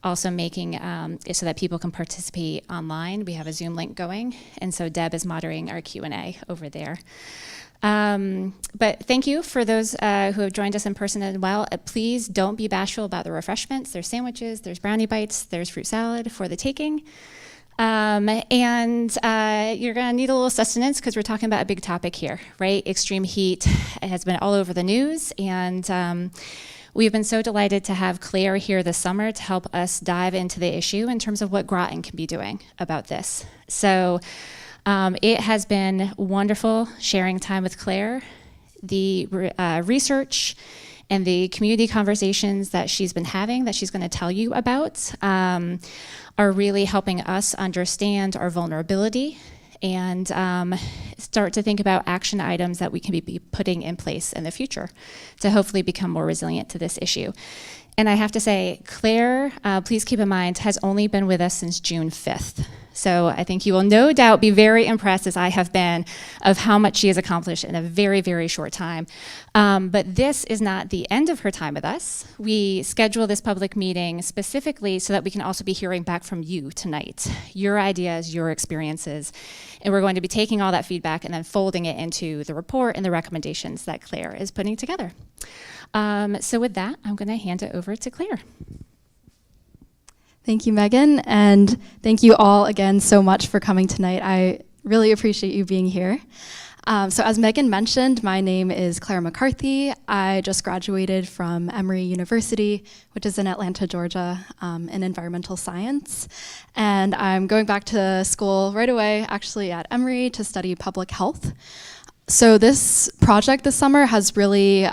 also making it so that people can participate online. We have a Zoom link going, and so Deb is moderating our Q&A over there. But thank you for those who have joined us in person as well. Please don't be bashful about the refreshments. There's sandwiches, there's brownie bites, there's fruit salad for the taking. And you're going to need a little sustenance because we're talking about a big topic here, right? Extreme heat has been all over the news, and we've been so delighted to have Claire here this summer to help us dive into the issue in terms of what Groton can be doing about this. So it has been wonderful sharing time with Claire. The research and the community conversations that she's been having, that she's going to tell you about, are really helping us understand our vulnerability and start to think about action items that we can be putting in place in the future to hopefully become more resilient to this issue. And I have to say, Claire, please keep in mind, has only been with us since June 5th. So I think you will no doubt be very impressed, as I have been, of how much she has accomplished in a very, very short time. But this is not the end of her time with us. We schedule this public meeting specifically so that we can also be hearing back from you tonight, your ideas, your experiences. And we're going to be taking all that feedback and then folding it into the report and the recommendations that Claire is putting together. So with that, I'm going to hand it over to Claire. Thank you, Megan, and thank you all again so much for coming tonight. I really appreciate you being here. So as Megan mentioned, my name is Claire McCarthy. I just graduated from Emory University, which is in Atlanta, Georgia, in environmental science. And I'm going back to school right away, actually at Emory, to study public health. So this project this summer has really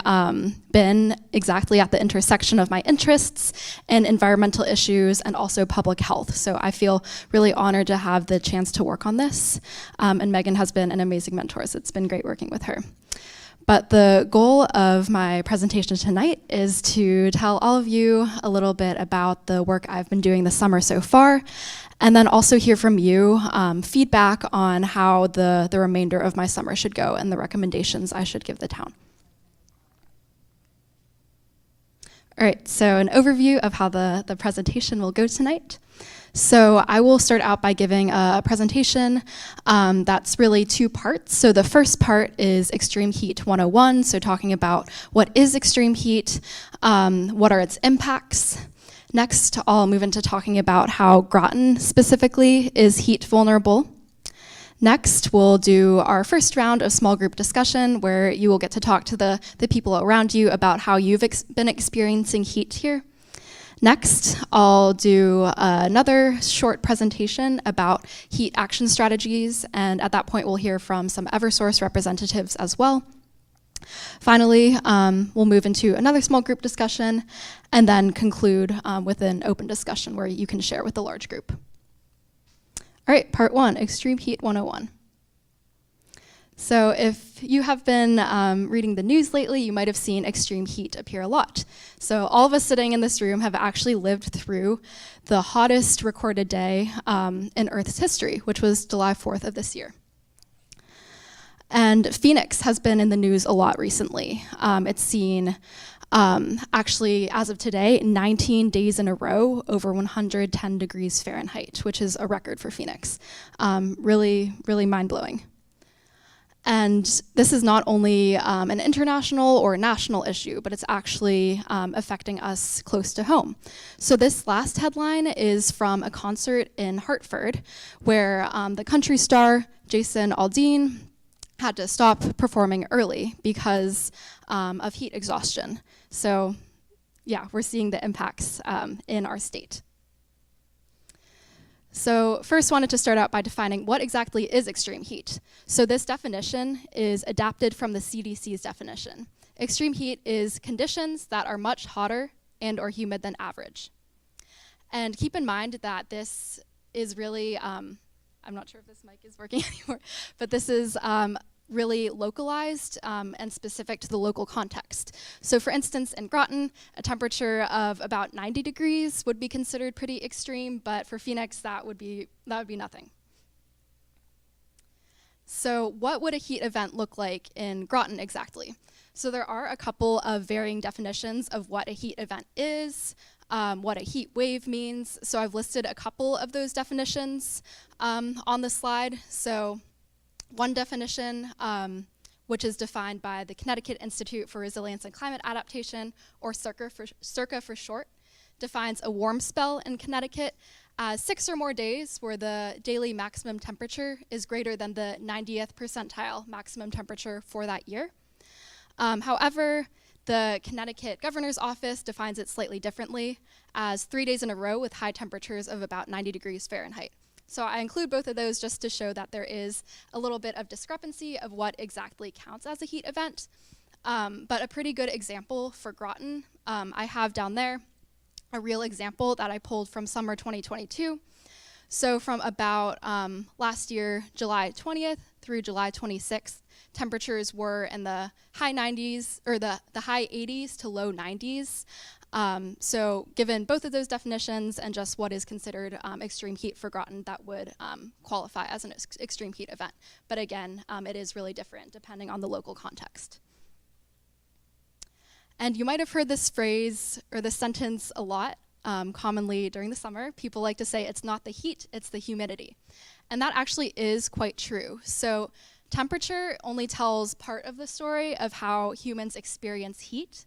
been exactly at the intersection of my interests in environmental issues and also public health. So I feel really honored to have the chance to work on this. And Megan has been an amazing mentor, so it's been great working with her. But the goal of my presentation tonight is to tell all of you a little bit about the work I've been doing this summer so far, and then also hear from you feedback on how the remainder of my summer should go and the recommendations I should give the town. All right, so an overview of how the presentation will go tonight. So I will start out by giving a presentation that's really two parts. So the first part is Extreme Heat 101, so talking about what is extreme heat, what are its impacts. Next, I'll move into talking about how Groton specifically is heat vulnerable. Next, we'll do our first round of small group discussion where you will get to talk to the people around you about how you've been experiencing heat here. Next, I'll do another short presentation about heat action strategies, and at that point we'll hear from some Eversource representatives as well. Finally, we'll move into another small group discussion and then conclude with an open discussion where you can share with the large group. All right, part one, Extreme Heat 101. So if you have been reading the news lately, you might have seen extreme heat appear a lot. So all of us sitting in this room have actually lived through the hottest recorded day in Earth's history, which was July 4th of this year. And Phoenix has been in the news a lot recently. It's seen, actually, as of today, 19 days in a row over 110 degrees Fahrenheit, which is a record for Phoenix. Really, really mind-blowing. And this is not only an international or national issue, but it's actually affecting us close to home. So this last headline is from a concert in Hartford, where the country star Jason Aldean had to stop performing early because of heat exhaustion. So yeah, we're seeing the impacts in our state. So first wanted to start out by defining what exactly is extreme heat. So this definition is adapted from the CDC's definition. Extreme heat is conditions that are much hotter and or humid than average. And keep in mind that this is really, I'm not sure if this mic is working anymore, but this is really localized and specific to the local context. So for instance, in Groton, a temperature of about 90 degrees would be considered pretty extreme, but for Phoenix, that would be nothing. So what would a heat event look like in Groton exactly? So there are a couple of varying definitions of what a heat event is, what a heat wave means. So I've listed a couple of those definitions on the slide. So one definition, which is defined by the Connecticut Institute for Resilience and Climate Adaptation, or CIRCA for short, defines a warm spell in Connecticut as 6 or more days where the daily maximum temperature is greater than the 90th percentile maximum temperature for that year. However, the Connecticut Governor's Office defines it slightly differently as 3 days in a row with high temperatures of about 90 degrees Fahrenheit. So I include both of those just to show that there is a little bit of discrepancy of what exactly counts as a heat event. But a pretty good example for Groton, I have down there a real example that I pulled from summer 2022. So from about last year, July 20th through July 26th, temperatures were in the high 90s, or the high 80s to low 90s. So given both of those definitions and just what is considered extreme heat for Groton, that would qualify as an extreme heat event. But again, it is really different depending on the local context. And you might have heard this phrase or this sentence a lot. Commonly during the summer, people like to say it's not the heat, it's the humidity. And that actually is quite true. So temperature only tells part of the story of how humans experience heat.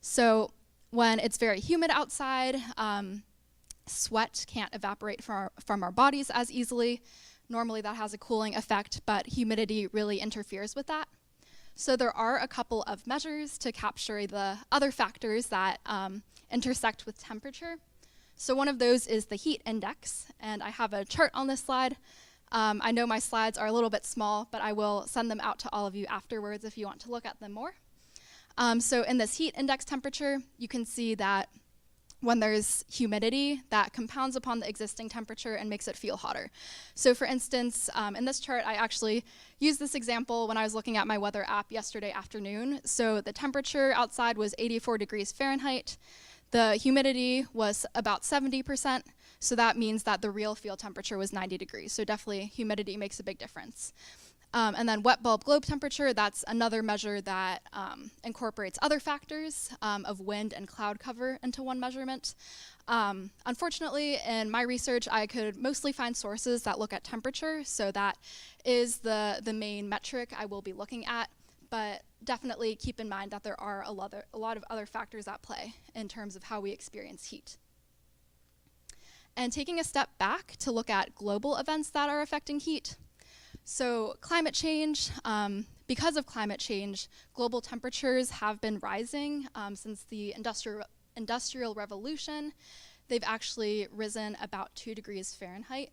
So when it's very humid outside, sweat can't evaporate from our bodies as easily. Normally that has a cooling effect, but humidity really interferes with that. So there are a couple of measures to capture the other factors that intersect with temperature. So one of those is the heat index, and I have a chart on this slide. I know my slides are a little bit small, but I will send them out to all of you afterwards if you want to look at them more. So in this heat index temperature, you can see that when there's humidity, that compounds upon the existing temperature and makes it feel hotter. So for instance, in this chart, I actually used this example when I was looking at my weather app yesterday afternoon. So the temperature outside was 84 degrees Fahrenheit. The humidity was about 70%. So that means that the real field temperature was 90 degrees. So definitely humidity makes a big difference. And then wet bulb globe temperature, that's another measure that incorporates other factors of wind and cloud cover into one measurement. Unfortunately, in my research, I could mostly find sources that look at temperature, so that is the main metric I will be looking at. But definitely keep in mind that there are a lot of other factors at play in terms of how we experience heat. And taking a step back to look at global events that are affecting heat. So climate change, because of climate change, global temperatures have been rising since the Industrial Revolution. They've actually risen about 2 degrees Fahrenheit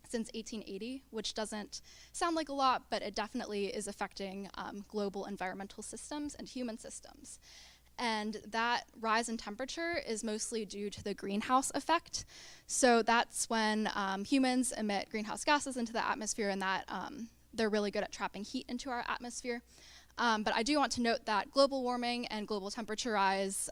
since 1880, which doesn't sound like a lot, but it definitely is affecting global environmental systems and human systems. And that rise in temperature is mostly due to the greenhouse effect. So that's when humans emit greenhouse gases into the atmosphere, and that they're really good at trapping heat into our atmosphere. But I do want to note that global warming and global temperature rise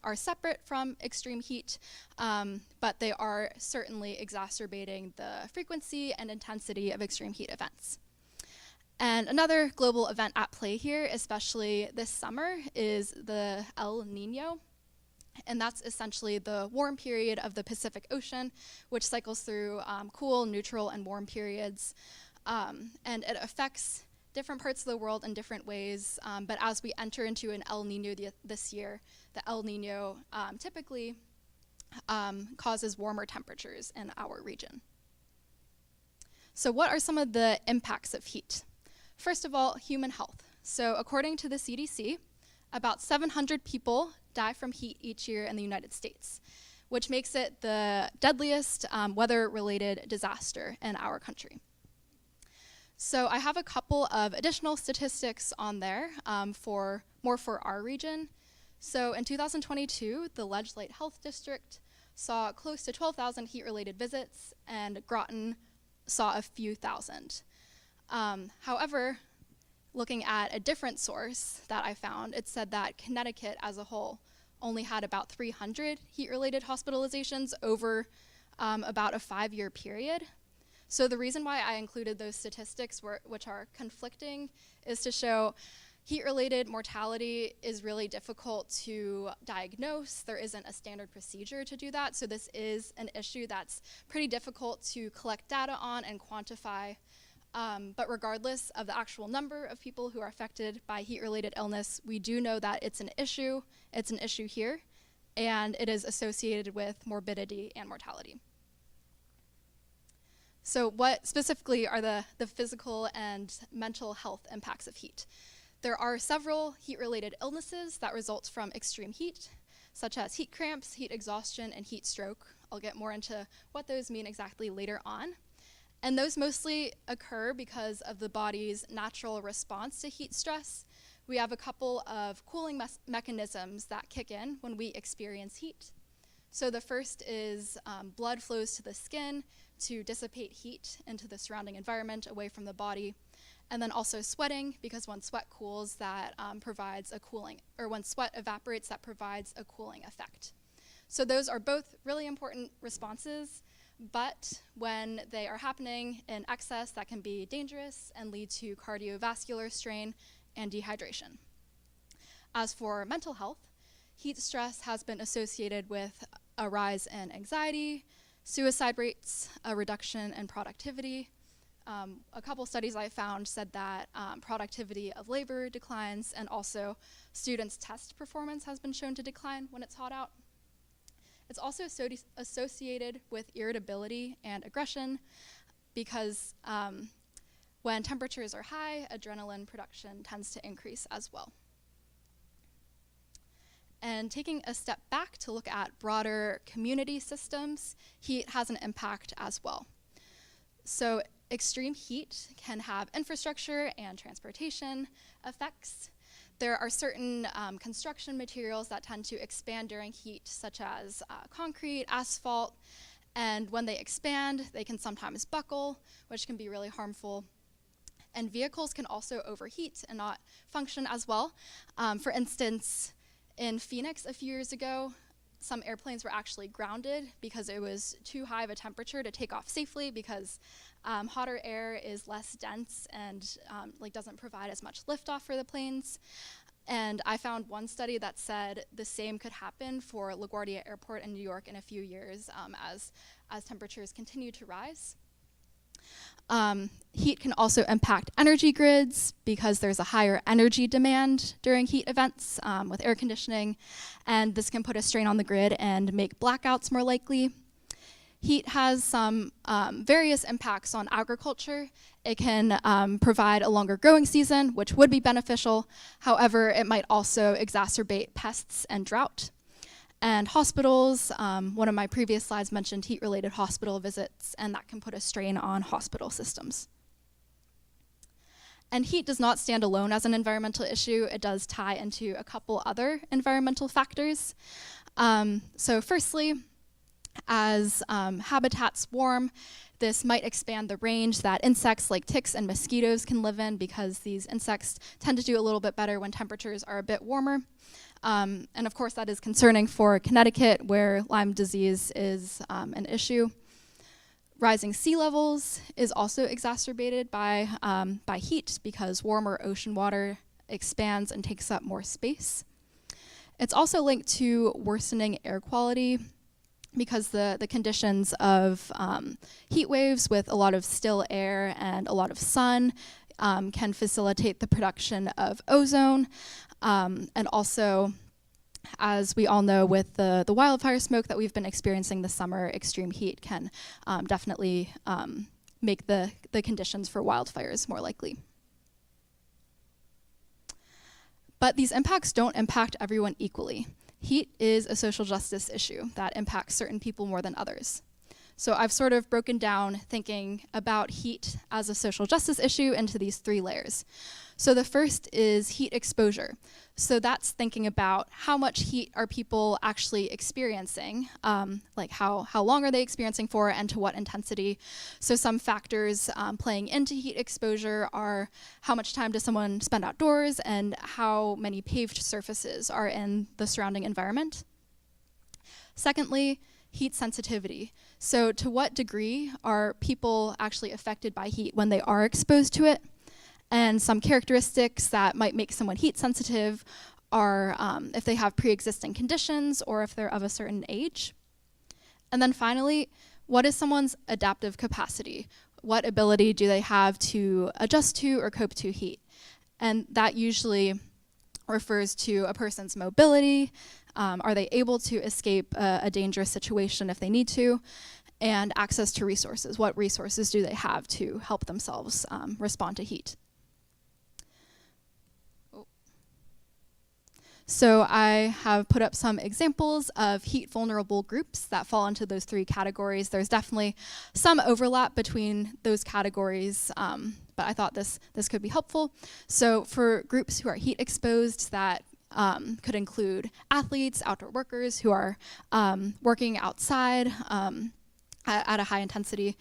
are separate from extreme heat, but they are certainly exacerbating the frequency and intensity of extreme heat events. And another global event at play here, especially this summer, is the El Nino. And that's essentially the warm period of the Pacific Ocean, which cycles through cool, neutral, and warm periods. And it affects different parts of the world in different ways. But as we enter into an El Nino this year, the El Nino typically causes warmer temperatures in our region. So what are some of the impacts of heat? First of all, human health. So according to the CDC, about 700 people die from heat each year in the United States, which makes it the deadliest weather-related disaster in our country. So I have a couple of additional statistics on there for our region. So in 2022, the Ledge Light Health District saw close to 12,000 heat-related visits, and Groton saw a few thousand. However, looking at a different source that I found, it said that Connecticut as a whole only had about 300 heat-related hospitalizations over about a 5-year period. So the reason why I included those statistics, which are conflicting, is to show Heat-related mortality is really difficult to diagnose. There isn't a standard procedure to do that, so this is an issue that's pretty difficult to collect data on and quantify. But regardless of the actual number of people who are affected by heat-related illness, we do know that it's an issue. It's an issue here, and it is associated with morbidity and mortality. So what specifically are the physical and mental health impacts of heat? There are several heat-related illnesses that result from extreme heat, such as heat cramps, heat exhaustion, and heat stroke. I'll get more into what those mean exactly later on. And those mostly occur because of the body's natural response to heat stress. We have a couple of cooling mechanisms that kick in when we experience heat. So the first is blood flows to the skin to dissipate heat into the surrounding environment away from the body. And then also sweating, because when sweat cools, that provides a cooling, or when sweat evaporates, that provides a cooling effect. So those are both really important responses, but when they are happening in excess, that can be dangerous and lead to cardiovascular strain and dehydration. As for mental health, heat stress has been associated with a rise in anxiety, suicide rates, a reduction in productivity. A couple studies I found said that productivity of labor declines, and also students' test performance has been shown to decline when it's hot out. It's also associated with irritability and aggression because when temperatures are high, adrenaline production tends to increase as well. And taking a step back to look at broader community systems, heat has an impact as well. So extreme heat can have infrastructure and transportation effects. There are certain construction materials that tend to expand during heat, such as concrete, asphalt, and when they expand, they can sometimes buckle, which can be really harmful. And vehicles can also overheat and not function as well. For instance, in Phoenix a few years ago, some airplanes were actually grounded because it was too high of a temperature to take off safely, because hotter air is less dense and doesn't provide as much liftoff for the planes. And I found one study that said the same could happen for LaGuardia Airport in New York in a few years as temperatures continue to rise. Heat can also impact energy grids because there's a higher energy demand during heat events with air conditioning, and this can put a strain on the grid and make blackouts more likely. Heat has some various impacts on agriculture. It can provide a longer growing season, which would be beneficial. However, it might also exacerbate pests and drought. And hospitals, one of my previous slides mentioned heat-related hospital visits, and that can put a strain on hospital systems. And heat does not stand alone as an environmental issue. It does tie into a couple other environmental factors. So firstly, as habitats warm, this might expand the range that insects like ticks and mosquitoes can live in, because these insects tend to do a little bit better when temperatures are a bit warmer. And of course, that is concerning for Connecticut, where Lyme disease is an issue. Rising sea levels is also exacerbated by heat, because warmer ocean water expands and takes up more space. It's also linked to worsening air quality, because the conditions of heat waves with a lot of still air and a lot of sun can facilitate the production of ozone. And also, as we all know, with the wildfire smoke that we've been experiencing this summer, extreme heat can definitely make the conditions for wildfires more likely. But these impacts don't impact everyone equally. Heat is a social justice issue that impacts certain people more than others. So I've sort of broken down thinking about heat as a social justice issue into these three layers. So the first is heat exposure. So that's thinking about how much heat are people actually experiencing, like how long are they experiencing for and to what intensity. So some factors playing into heat exposure are how much time does someone spend outdoors and how many paved surfaces are in the surrounding environment. Secondly, heat sensitivity. So to what degree are people actually affected by heat when they are exposed to it? And some characteristics that might make someone heat sensitive are if they have pre-existing conditions or if they're of a certain age. And then finally, what is someone's adaptive capacity? What ability do they have to adjust to or cope to heat? And that usually refers to a person's mobility. Are they able to escape a dangerous situation if they need to? And access to resources. What resources do they have to help themselves respond to heat? So I have put up some examples of heat vulnerable groups that fall into those three categories. There's definitely some overlap between those categories, but I thought this could be helpful. So for groups who are heat exposed, that could include athletes, outdoor workers who are working outside at a high intensity,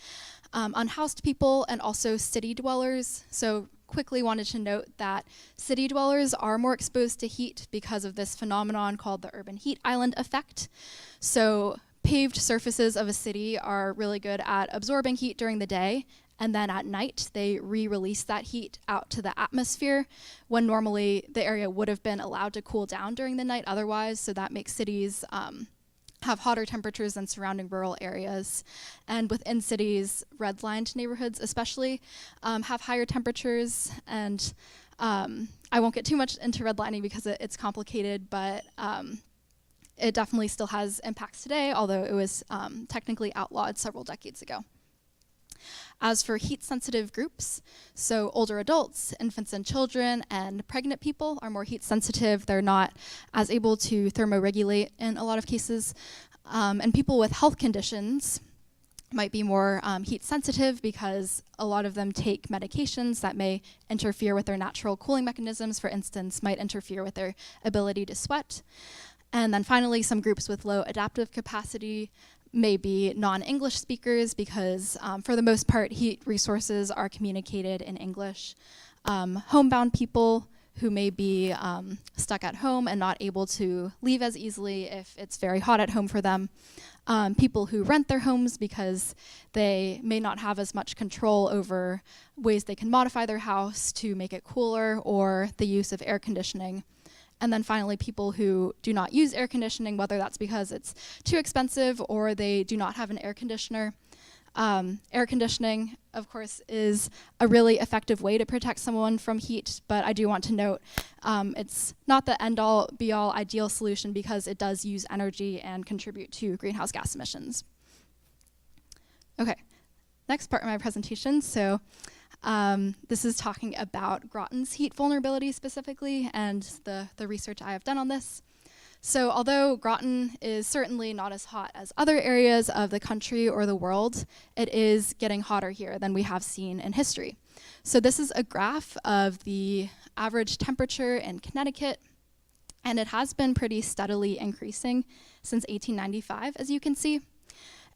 unhoused people, and also city dwellers. So quickly wanted to note that city dwellers are more exposed to heat because of this phenomenon called the urban heat island effect. So paved surfaces of a city are really good at absorbing heat during the day, and then at night they re-release that heat out to the atmosphere when normally the area would have been allowed to cool down during the night otherwise. So that makes cities have hotter temperatures than surrounding rural areas. And within cities, red-lined neighborhoods especially have higher temperatures. And I won't get too much into redlining because it's complicated, but it definitely still has impacts today, although it was technically outlawed several decades ago. As for heat-sensitive groups, so older adults, infants and children, and pregnant people are more heat-sensitive. They're not as able to thermoregulate in a lot of cases. And people with health conditions might be more heat-sensitive because a lot of them take medications that may interfere with their natural cooling mechanisms, for instance, might interfere with their ability to sweat. And then finally, some groups with low adaptive capacity may be non-English speakers because for the most part, heat resources are communicated in English. Homebound people who may be stuck at home and not able to leave as easily if it's very hot at home for them. People who rent their homes because they may not have as much control over ways they can modify their house to make it cooler or the use of air conditioning. And then finally, people who do not use air conditioning, whether that's because it's too expensive or they do not have an air conditioner. Air conditioning, of course, is a really effective way to protect someone from heat, but I do want to note it's not the end-all, be-all ideal solution because it does use energy and contribute to greenhouse gas emissions. Okay, next part of my presentation. So this is talking about Groton's heat vulnerability specifically and the research I have done on this. So although Groton is certainly not as hot as other areas of the country or the world, it is getting hotter here than we have seen in history. So this is a graph of the average temperature in Connecticut, and it has been pretty steadily increasing since 1895, as you can see.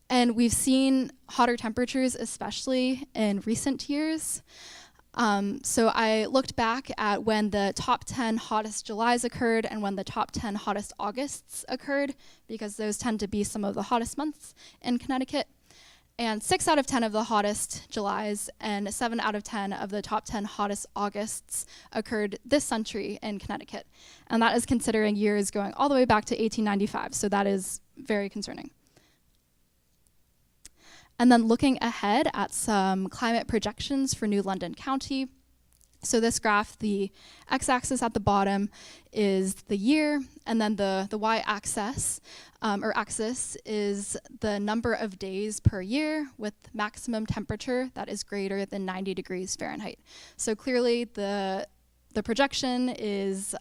And we've seen hotter temperatures, especially in recent years. So I looked back at when the top 10 hottest Julys occurred and when the top 10 hottest Augusts occurred, because those tend to be some of the hottest months in Connecticut. And 6 out of 10 of the hottest Julys and 7 out of 10 of the top 10 hottest Augusts occurred this century in Connecticut. And that is considering years going all the way back to 1895, so that is very concerning. And then looking ahead at some climate projections for New London County. So this graph, the x-axis at the bottom is the year, and then the y-axis axis is the number of days per year with maximum temperature that is greater than 90 degrees Fahrenheit. So clearly the projection is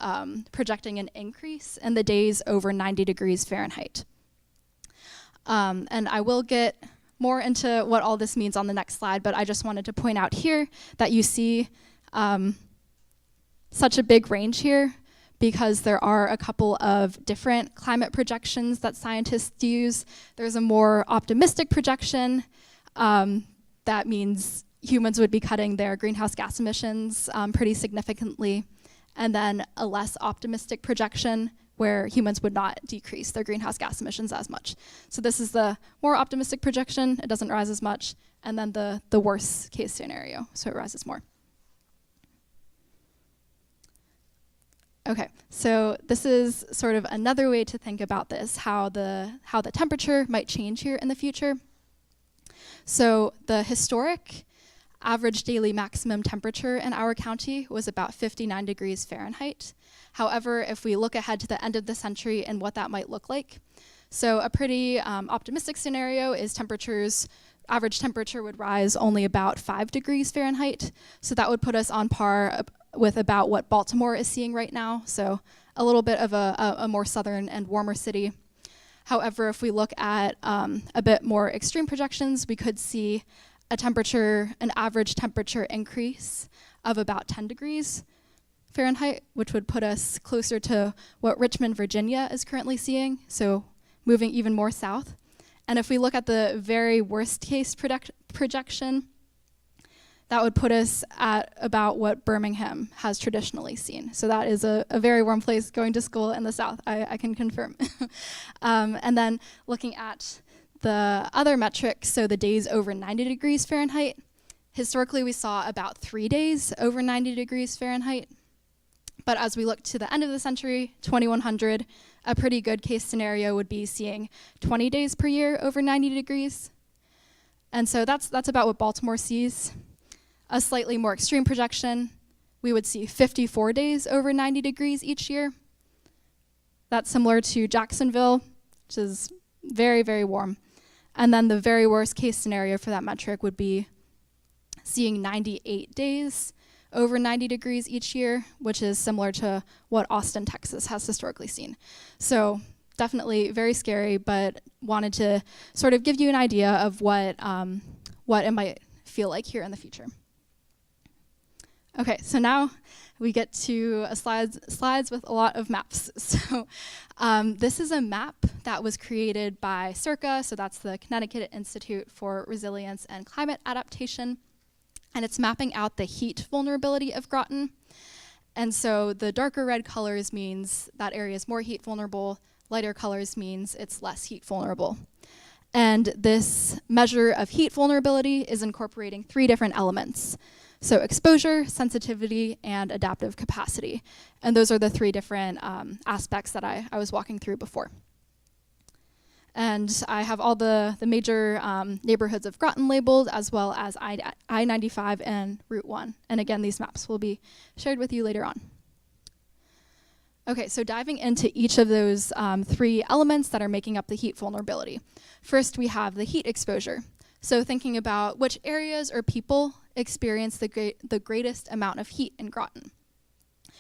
projecting an increase in the days over 90 degrees Fahrenheit. And I will get more into what all this means on the next slide, but I just wanted to point out here that you see such a big range here because there are a couple of different climate projections that scientists use. There's a more optimistic projection that means humans would be cutting their greenhouse gas emissions pretty significantly, and then a less optimistic projection where humans would not decrease their greenhouse gas emissions as much. So this is the more optimistic projection, it doesn't rise as much, and then the worst case scenario, so it rises more. Okay, so this is sort of another way to think about this, how the temperature might change here in the future. So the historic average daily maximum temperature in our county was about 59 degrees Fahrenheit. However, if we look ahead to the end of the century and what that might look like, so a pretty optimistic scenario is average temperature would rise only about 5 degrees Fahrenheit. So that would put us on par with about what Baltimore is seeing right now. So a little bit of a more southern and warmer city. However, if we look at a bit more extreme projections, we could see an average temperature increase of about 10 degrees Fahrenheit, which would put us closer to what Richmond, Virginia is currently seeing, so moving even more south. And if we look at the very worst case projection, that would put us at about what Birmingham has traditionally seen. So that is a very warm place going to school in the south, I can confirm. And then looking at the other metrics, so the days over 90 degrees Fahrenheit, historically we saw about 3 days over 90 degrees Fahrenheit. But as we look to the end of the century, 2100, a pretty good case scenario would be seeing 20 days per year over 90 degrees. And so that's about what Baltimore sees. A slightly more extreme projection, we would see 54 days over 90 degrees each year. That's similar to Jacksonville, which is very, very warm. And then the very worst case scenario for that metric would be seeing 98 days over 90 degrees each year, which is similar to what Austin, Texas has historically seen. So definitely very scary, but wanted to sort of give you an idea of what it might feel like here in the future. Okay, so now we get to slides with a lot of maps. So this is a map that was created by CIRCA, so that's the Connecticut Institute for Resilience and Climate Adaptation, and it's mapping out the heat vulnerability of Groton. And so the darker red colors means that area is more heat vulnerable, lighter colors means it's less heat vulnerable. And this measure of heat vulnerability is incorporating 3 different elements. So exposure, sensitivity, and adaptive capacity. And those are the 3 different aspects that I was walking through before. And I have all the major neighborhoods of Groton labeled, as well as I-95 and Route 1. And again, these maps will be shared with you later on. Okay, so diving into each of those 3 elements that are making up the heat vulnerability. First, we have the heat exposure. So thinking about which areas or people experience the greatest amount of heat in Groton.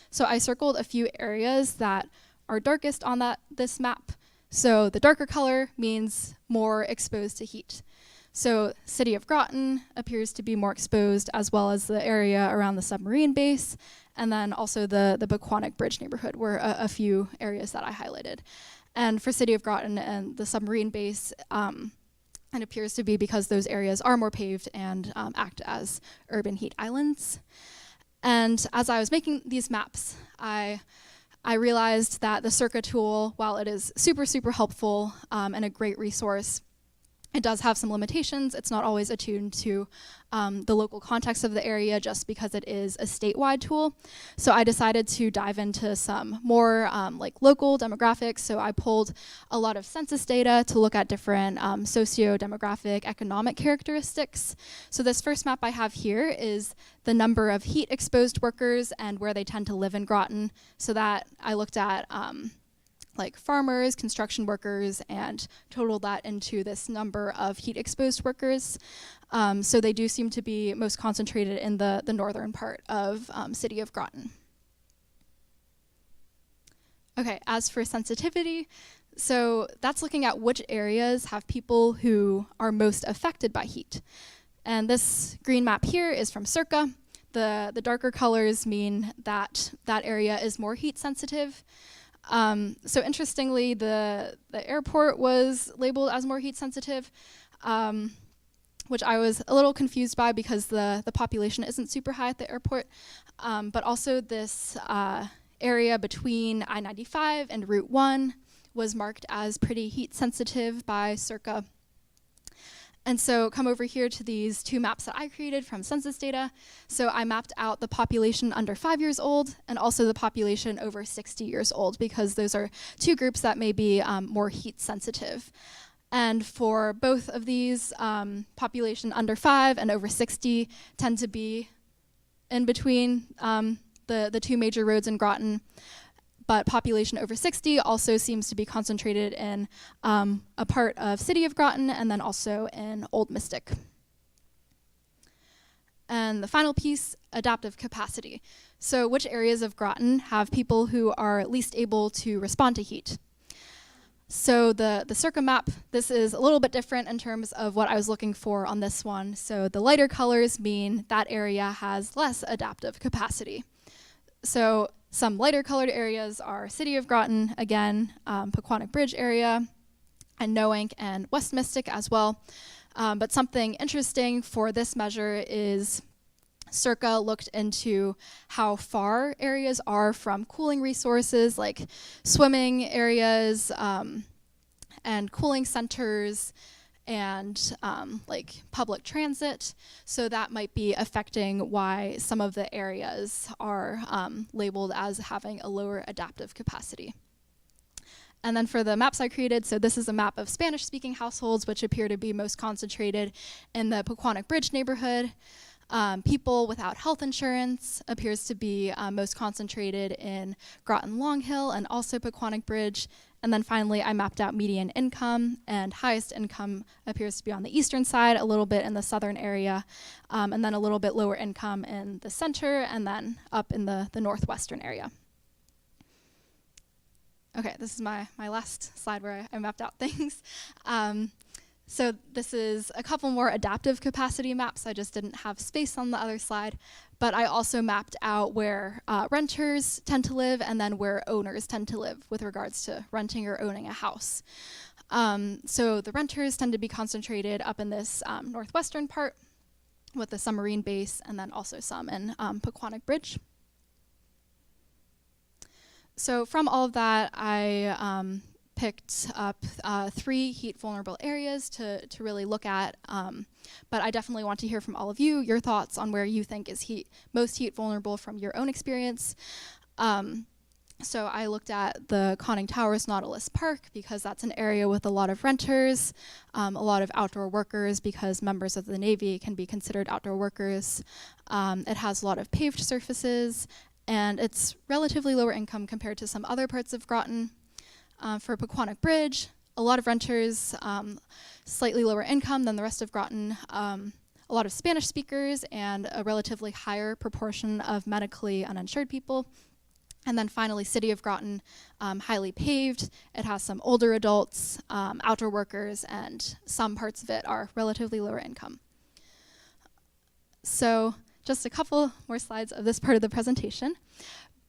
So I circled a few areas that are darkest on this map. So the darker color means more exposed to heat. So City of Groton appears to be more exposed, as well as the area around the submarine base, and then also the Pequannock Bridge neighborhood were a few areas that I highlighted. And for City of Groton and the submarine base, it appears to be because those areas are more paved and act as urban heat islands. And as I was making these maps, I realized that the CIRCA tool, while it is super, super helpful and a great resource, it does have some limitations. It's not always attuned to the local context of the area just because it is a statewide tool. So I decided to dive into some more like local demographics. So I pulled a lot of census data to look at different socio-demographic economic characteristics. So this first map I have here is the number of heat-exposed workers and where they tend to live in Groton. So that I looked at like farmers, construction workers, and totaled that into this number of heat-exposed workers. So they do seem to be most concentrated in the northern part of City of Groton. Okay, as for sensitivity, so that's looking at which areas have people who are most affected by heat. And this green map here is from CIRCA. The darker colors mean that that area is more heat sensitive. So interestingly, the airport was labeled as more heat sensitive, which I was a little confused by because the population isn't super high at the airport. But also this area between I-95 and Route 1 was marked as pretty heat sensitive by CIRCA. And so come over here to these two maps that I created from census data. So I mapped out the population under 5 years old and also the population over 60 years old, because those are two groups that may be more heat sensitive. And for both of these, population under 5 and over 60 tend to be in between the two major roads in Groton. But population over 60 also seems to be concentrated in a part of City of Groton and then also in Old Mystic. And the final piece, adaptive capacity. So which areas of Groton have people who are least able to respond to heat? So the Circa map, this is a little bit different in terms of what I was looking for on this one. So the lighter colors mean that area has less adaptive capacity. So some lighter colored areas are City of Groton, again, Pequannock Bridge area, and Noank and West Mystic as well. But something interesting for this measure is Circa looked into how far areas are from cooling resources like swimming areas and cooling centers and like public transit. So that might be affecting why some of the areas are labeled as having a lower adaptive capacity. And then for the maps I created, so this is a map of Spanish-speaking households, which appear to be most concentrated in the Pequannock Bridge neighborhood. People without health insurance appears to be most concentrated in Groton Long Hill and also Pequannock Bridge. And then finally, I mapped out median income, and highest income appears to be on the eastern side, a little bit in the southern area, and then a little bit lower income in the center, and then up in the northwestern area. Okay, this is my last slide where I mapped out things. So this is a couple more adaptive capacity maps. I just didn't have space on the other slide. But I also mapped out where renters tend to live and then where owners tend to live with regards to renting or owning a house. So the renters tend to be concentrated up in this northwestern part with the submarine base, and then also some in Pequannock Bridge. So from all of that, I picked up 3 heat vulnerable areas to really look at, but I definitely want to hear from all of you, your thoughts on where you think is most heat vulnerable from your own experience. So I looked at the Conning Towers Nautilus Park because that's an area with a lot of renters, a lot of outdoor workers because members of the Navy can be considered outdoor workers. It has a lot of paved surfaces, and it's relatively lower income compared to some other parts of Groton. For Pequannock Bridge, a lot of renters, slightly lower income than the rest of Groton, a lot of Spanish speakers, and a relatively higher proportion of medically uninsured people. And then finally, City of Groton, highly paved. It has some older adults, outdoor workers, and some parts of it are relatively lower income. So just a couple more slides of this part of the presentation.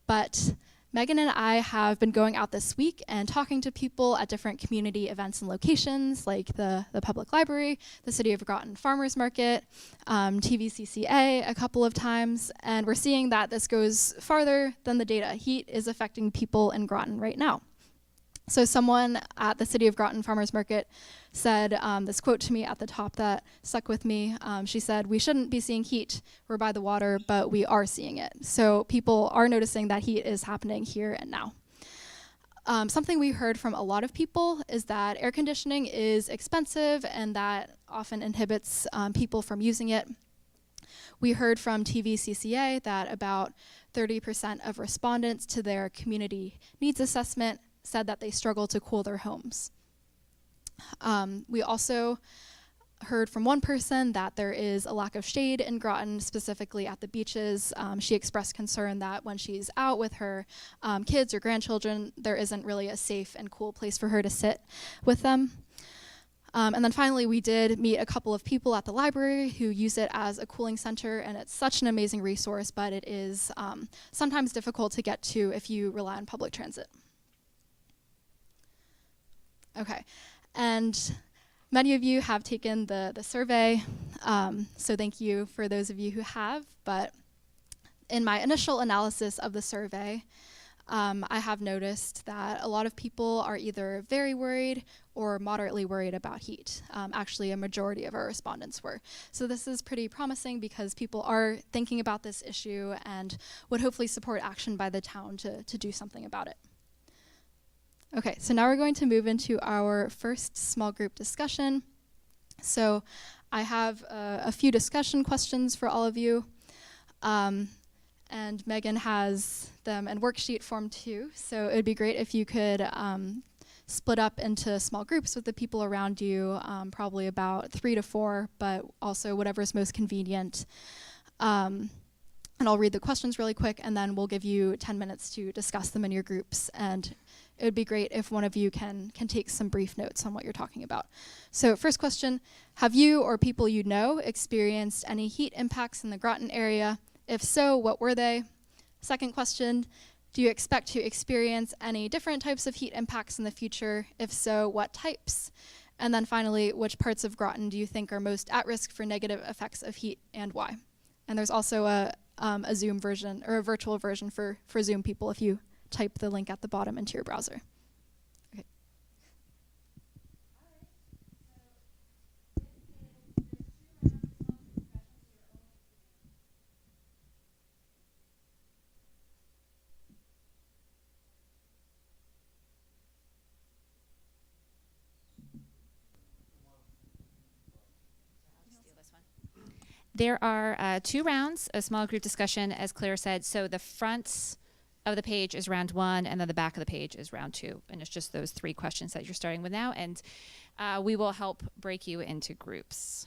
But Megan and I have been going out this week and talking to people at different community events and locations like the public library, the City of Groton Farmers Market, TVCCA a couple of times, and we're seeing that this goes farther than the data. Heat is affecting people in Groton right now. So someone at the City of Groton Farmers Market said this quote to me at the top that stuck with me. She said, "We shouldn't be seeing heat. We're by the water, but we are seeing it." So people are noticing that heat is happening here and now. Something we heard from a lot of people is that air conditioning is expensive and that often inhibits people from using it. We heard from TVCCA that about 30% of respondents to their community needs assessment said that they struggle to cool their homes. We also heard from one person that there is a lack of shade in Groton, specifically at the beaches. She expressed concern that when she's out with her kids or grandchildren, there isn't really a safe and cool place for her to sit with them. And then finally, we did meet a couple of people at the library who use it as a cooling center, and it's such an amazing resource, but it is sometimes difficult to get to if you rely on public transit. Okay, and many of you have taken the survey, so thank you for those of you who have, but in my initial analysis of the survey, I have noticed that a lot of people are either very worried or moderately worried about heat. Actually, a majority of our respondents were. So this is pretty promising because people are thinking about this issue and would hopefully support action by the town to do something about it. Okay, so now we're going to move into our first small group discussion. So I have a few discussion questions for all of you. And Megan has them in worksheet form too. So it would be great if you could split up into small groups with the people around you, probably about 3 to 4, but also whatever's most convenient. And I'll read the questions really quick, and then we'll give you 10 minutes to discuss them in your groups. And it would be great if one of you can take some brief notes on what you're talking about. So first question, have you or people you know experienced any heat impacts in the Groton area? If so, what were they? Second question, do you expect to experience any different types of heat impacts in the future? If so, what types? And then finally, which parts of Groton do you think are most at risk for negative effects of heat and why? And there's also a Zoom version or a virtual version for Zoom people if you type the link at the bottom into your browser. Okay. There are 2 rounds of small group discussion, as Claire said. So the front of the page is round 1, and then the back of the page is round 2. And it's just those 3 questions that you're starting with now. And we will help break you into groups.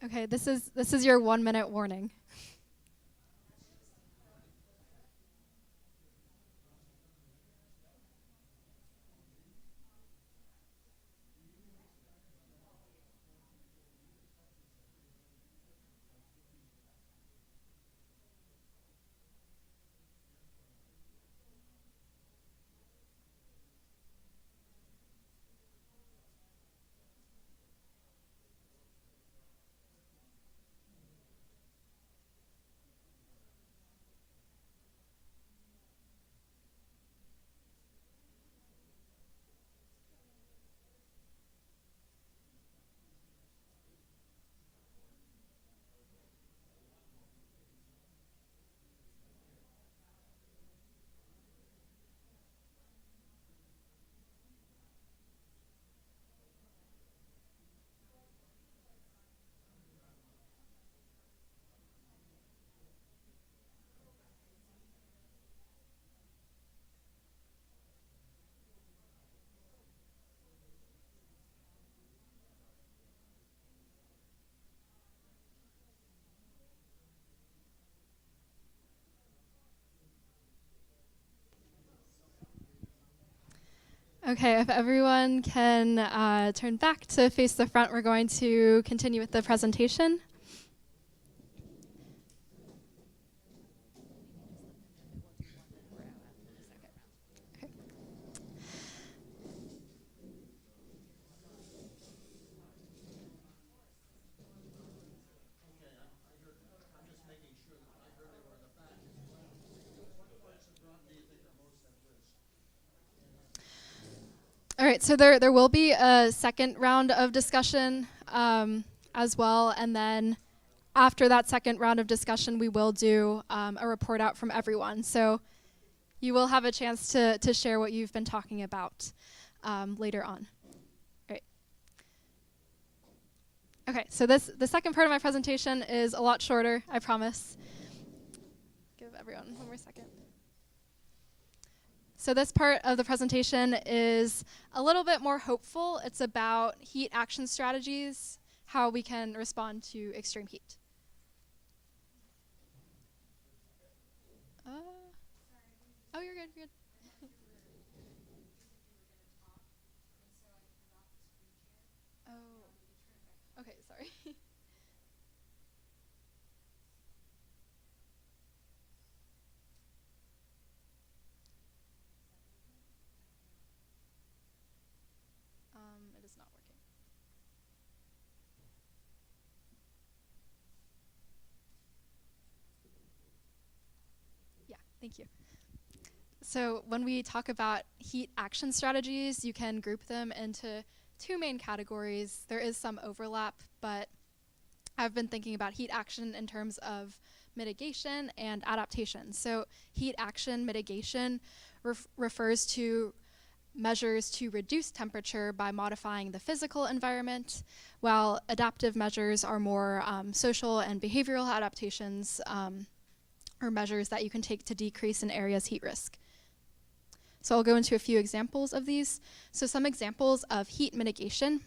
Okay, this is your 1-minute warning. Okay, if everyone can turn back to face the front, we're going to continue with the presentation. Okay. All right, so there will be a second round of discussion as well, and then after that second round of discussion, we will do a report out from everyone. So you will have a chance to share what you've been talking about later on. Right. Okay, so the second part of my presentation is a lot shorter, I promise. Give everyone one more second. So this part of the presentation is a little bit more hopeful. It's about heat action strategies, how we can respond to extreme heat. Oh, you're good, you're good. Oh, okay, sorry. It is not working. Yeah, thank you. So when we talk about heat action strategies, you can group them into two main categories. There is some overlap, but I've been thinking about heat action in terms of mitigation and adaptation. So heat action mitigation refers to measures to reduce temperature by modifying the physical environment, while adaptive measures are more social and behavioral adaptations, or measures that you can take to decrease an area's heat risk. So I'll go into a few examples of these. So some examples of heat mitigation.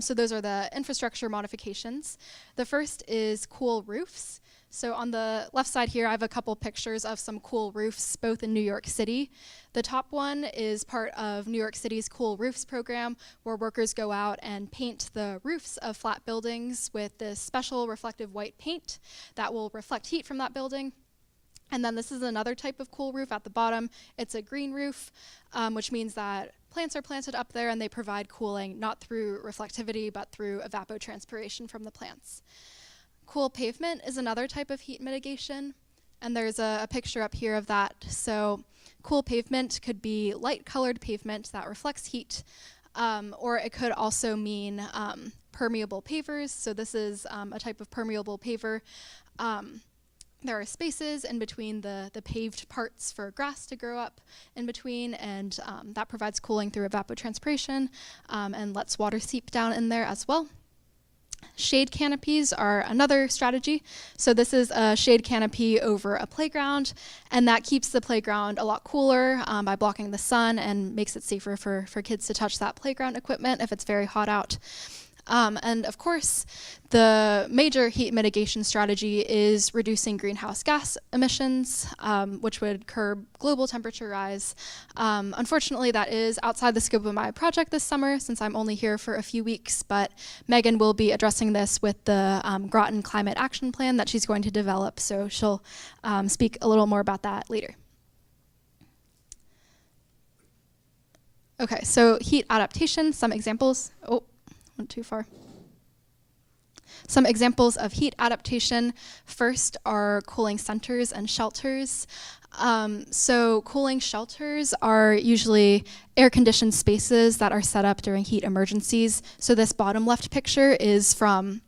So those are the infrastructure modifications. The first is cool roofs. So on the left side here, I have a couple pictures of some cool roofs, both in New York City. The top one is part of New York City's Cool Roofs program, where workers go out and paint the roofs of flat buildings with this special reflective white paint that will reflect heat from that building. And then this is another type of cool roof at the bottom. It's a green roof, which means that plants are planted up there and they provide cooling, not through reflectivity, but through evapotranspiration from the plants. Cool pavement is another type of heat mitigation, and there's a picture up here of that. So cool pavement could be light-colored pavement that reflects heat, or it could also mean permeable pavers. So this is a type of permeable paver. There are spaces in between the paved parts for grass to grow up in between, and that provides cooling through evapotranspiration and lets water seep down in there as well. Shade canopies are another strategy. So this is a shade canopy over a playground, and that keeps the playground a lot cooler by blocking the sun and makes it safer for kids to touch that playground equipment if it's very hot out. And of course, the major heat mitigation strategy is reducing greenhouse gas emissions, which would curb global temperature rise. Unfortunately, that is outside the scope of my project this summer, since I'm only here for a few weeks, but Megan will be addressing this with the Groton Climate Action Plan that she's going to develop, so she'll speak a little more about that later. Okay, so heat adaptation, some examples. Oh, went too far. Some examples of heat adaptation. First are cooling centers and shelters. So cooling shelters are usually air-conditioned spaces that are set up during heat emergencies. So this bottom left picture is from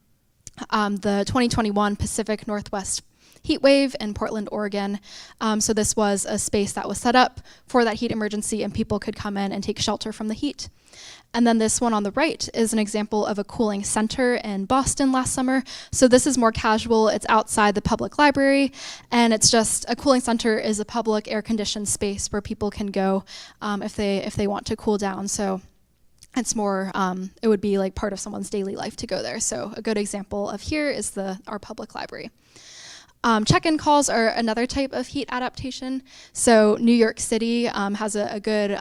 the 2021 Pacific Northwest heat wave in Portland, Oregon. So this was a space that was set up for that heat emergency, and people could come in and take shelter from the heat. And then this one on the right is an example of a cooling center in Boston last summer. So this is more casual. It's outside the public library, and it's just a cooling center is a public air-conditioned space where people can go if they want to cool down. So it's more, it would be like part of someone's daily life to go there. So a good example of here is our public library. Check-in calls are another type of heat adaptation. So New York City has a good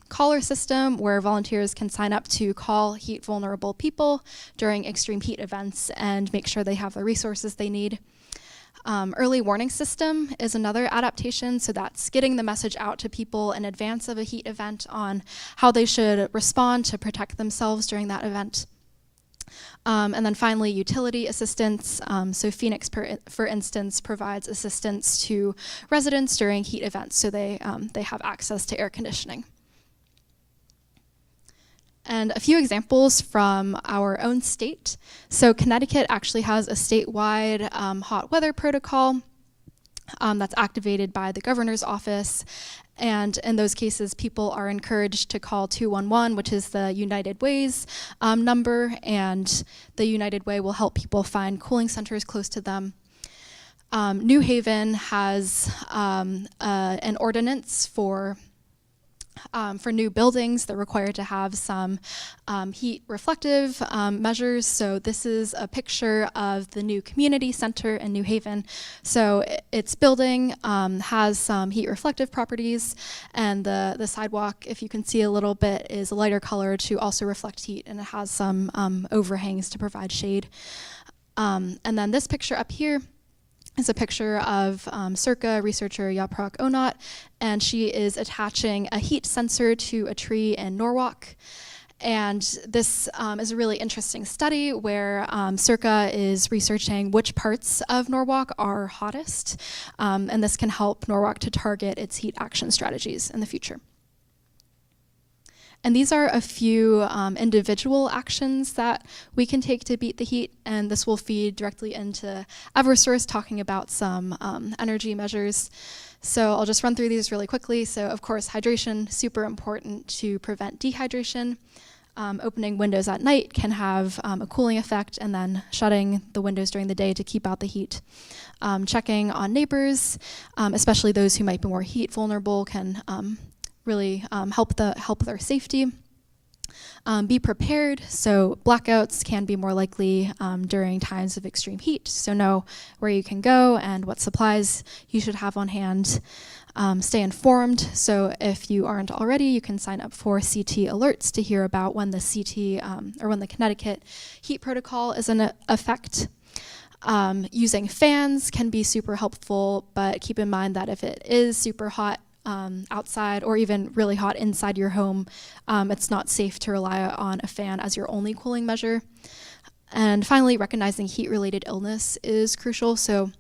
caller system where volunteers can sign up to call heat vulnerable people during extreme heat events and make sure they have the resources they need. Early warning system is another adaptation, so that's getting the message out to people in advance of a heat event on how they should respond to protect themselves during that event. And then finally, utility assistance. So Phoenix, for instance, provides assistance to residents during heat events, so they have access to air conditioning. And a few examples from our own state. So Connecticut actually has a statewide hot weather protocol that's activated by the governor's office. And in those cases, people are encouraged to call 211, which is the United Way's number, and the United Way will help people find cooling centers close to them. New Haven has an ordinance for new buildings. They're required to have some heat reflective measures. So this is a picture of the new community center in New Haven. So its building has some heat reflective properties, and the sidewalk, if you can see a little bit, is a lighter color to also reflect heat, and it has some overhangs to provide shade. And then this picture up here is a picture of Circa researcher Yaprok Onat, and she is attaching a heat sensor to a tree in Norwalk. And this is a really interesting study where Circa is researching which parts of Norwalk are hottest, and this can help Norwalk to target its heat action strategies in the future. And these are a few individual actions that we can take to beat the heat, and this will feed directly into Eversource talking about some energy measures. So I'll just run through these really quickly. So of course, hydration, super important to prevent dehydration. Opening windows at night can have a cooling effect, and then shutting the windows during the day to keep out the heat. Checking on neighbors, especially those who might be more heat vulnerable, can really help their safety. Be prepared. So blackouts can be more likely during times of extreme heat. So know where you can go and what supplies you should have on hand. Stay informed. So if you aren't already, you can sign up for CT alerts to hear about when the or when the Connecticut heat protocol is in effect. Using fans can be super helpful, but keep in mind that if it is super hot outside or even really hot inside your home, it's not safe to rely on a fan as your only cooling measure. And finally, recognizing heat-related illness is crucial. So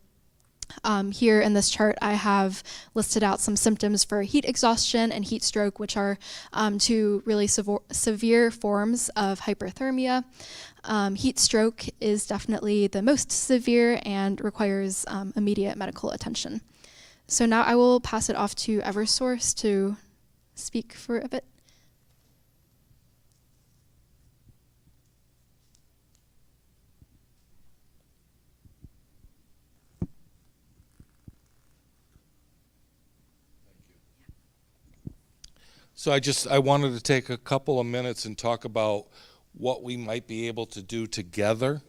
here in this chart, I have listed out some symptoms for heat exhaustion and heat stroke, which are two really severe forms of hyperthermia. Heat stroke is definitely the most severe and requires immediate medical attention. So now I will pass it off to Eversource to speak for a bit. So I wanted to take a couple of minutes and talk about what we might be able to do together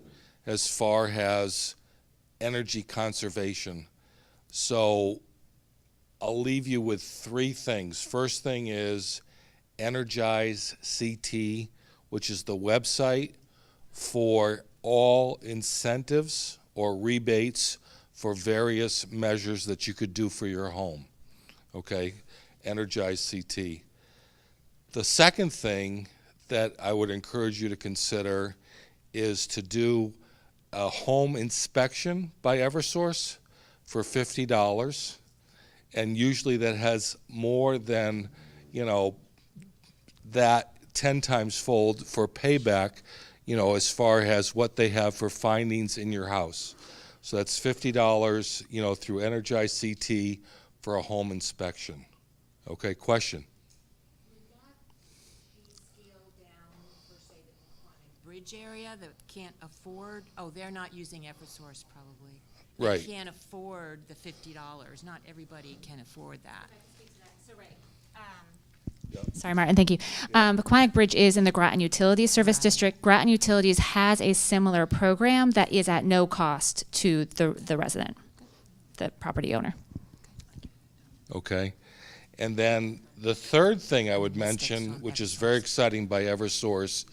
as far as energy conservation. So I'll leave you with three things. First thing is Energize CT, which is the website for all incentives or rebates for various measures that you could do for your home. Okay, Energize CT. The second thing that I would encourage you to consider is to do a home inspection by Eversource for $50. And usually that has more than, that 10 times fold for payback, as far as what they have for findings in your house. So that's $50, through Energize CT for a home inspection. Okay, question? Bridge area that can't afford, they're not using Eversource probably. Right. They can't afford the $50. Not everybody can afford that. Sorry, Martin, thank you. Paquonic Bridge is in the Groton Utilities Service District. Groton Utilities has a similar program that is at no cost to the resident, the property owner. Okay. And then the third thing I would mention, which is very exciting by Eversource,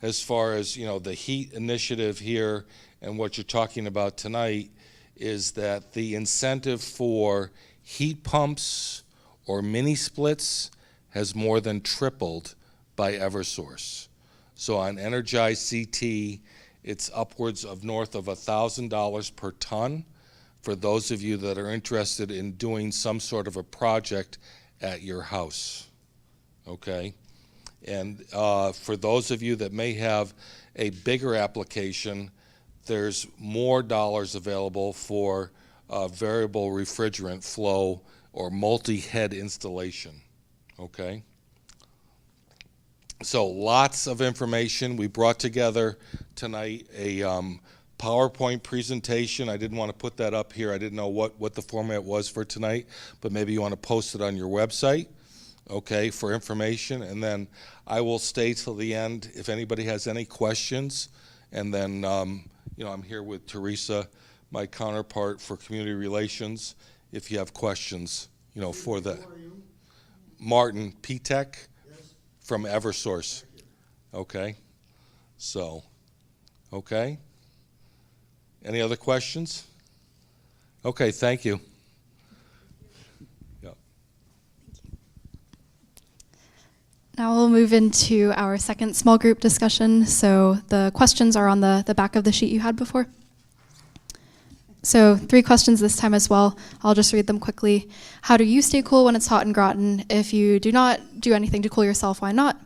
as far as, the heat initiative here and what you're talking about tonight, is that the incentive for heat pumps or mini splits has more than tripled by Eversource. So on Energize CT, it's upwards of north of $1,000 per ton for those of you that are interested in doing some sort of a project at your house, okay? And for those of you that may have a bigger application, there's more dollars available for variable refrigerant flow or multi-head installation, okay? So lots of information. We brought together tonight a PowerPoint presentation. I didn't want to put that up here. I didn't know what the format was for tonight, but maybe you want to post it on your website, okay, for information. And then I will stay till the end if anybody has any questions. And then, I'm here with Teresa, my counterpart for community relations, if you have questions, for the Martin P-Tech from Eversource. Okay. So, okay. Any other questions? Okay, thank you. Yep. Now we'll move into our second small group discussion. So the questions are on the back of the sheet you had before. So 3 questions this time as well. I'll just read them quickly. How do you stay cool when it's hot in Groton? If you do not do anything to cool yourself, why not?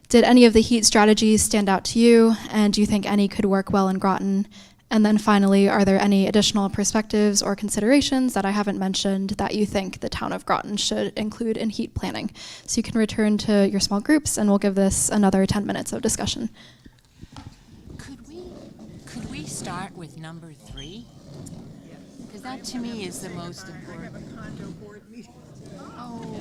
Did any of the heat strategies stand out to you? And do you think any could work well in Groton? And then finally, are there any additional perspectives or considerations that I haven't mentioned that you think the town of Groton should include in heat planning? So you can return to your small groups and we'll give this another 10 minutes of discussion. Could we start with number 3? Because that to me is the most important. Oh.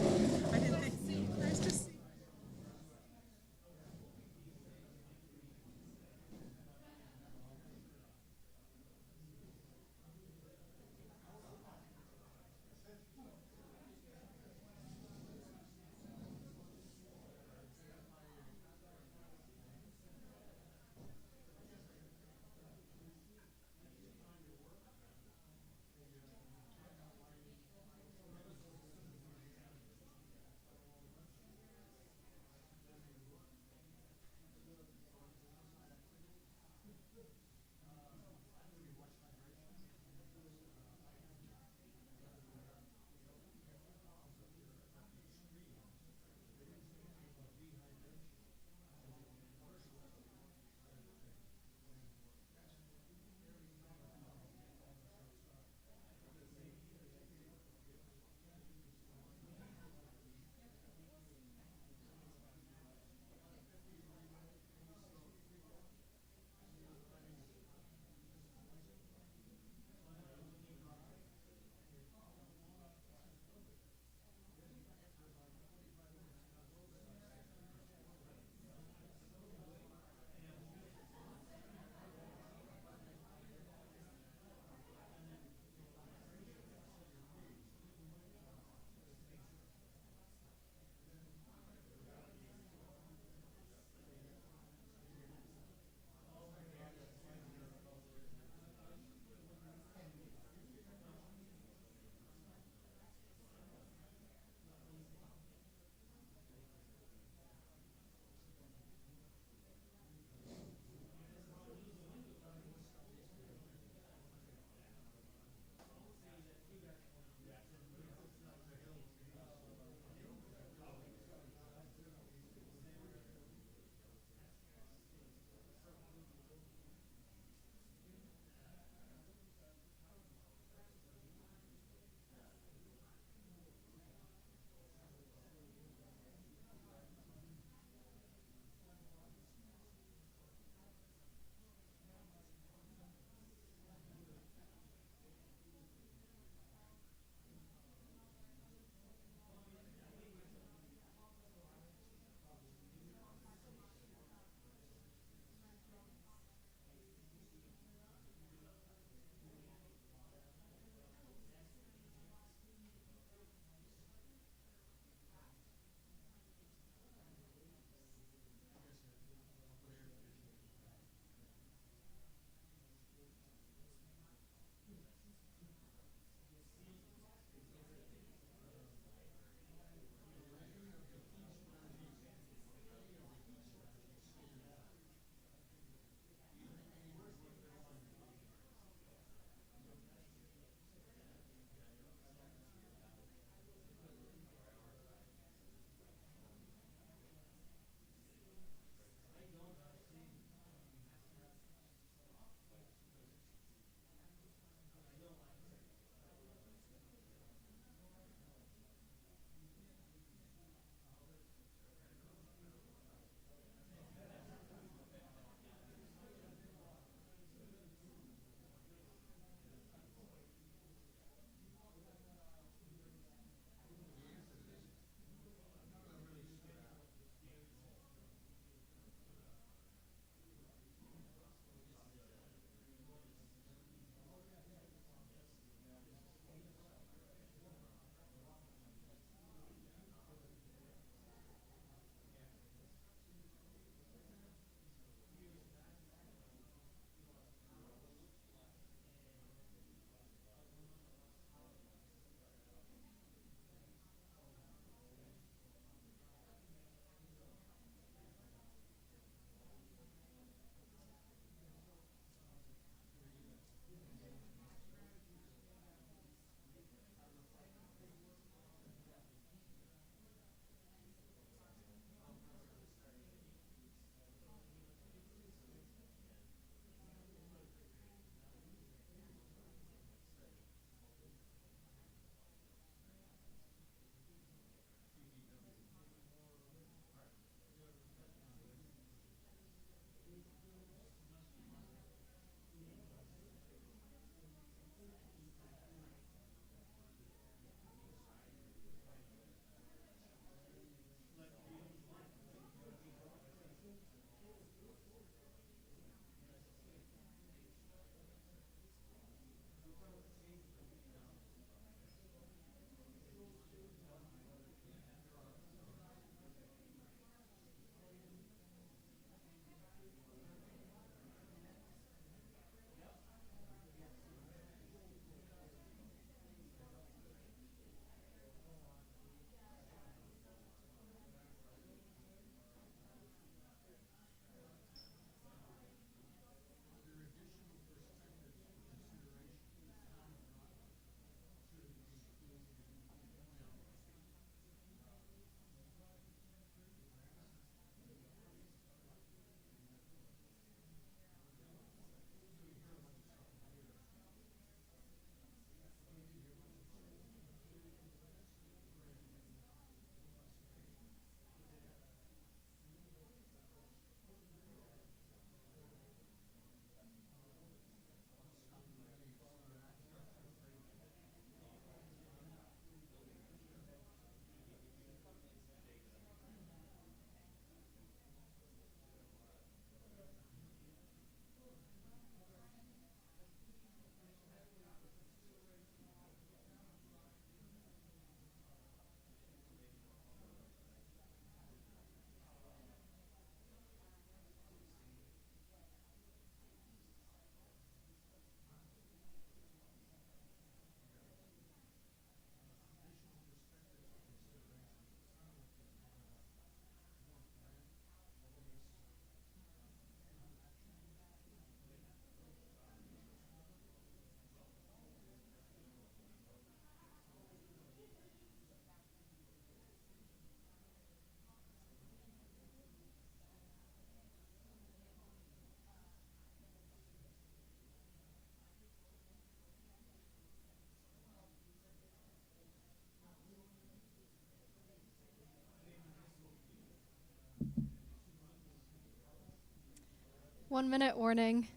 1-minute warning.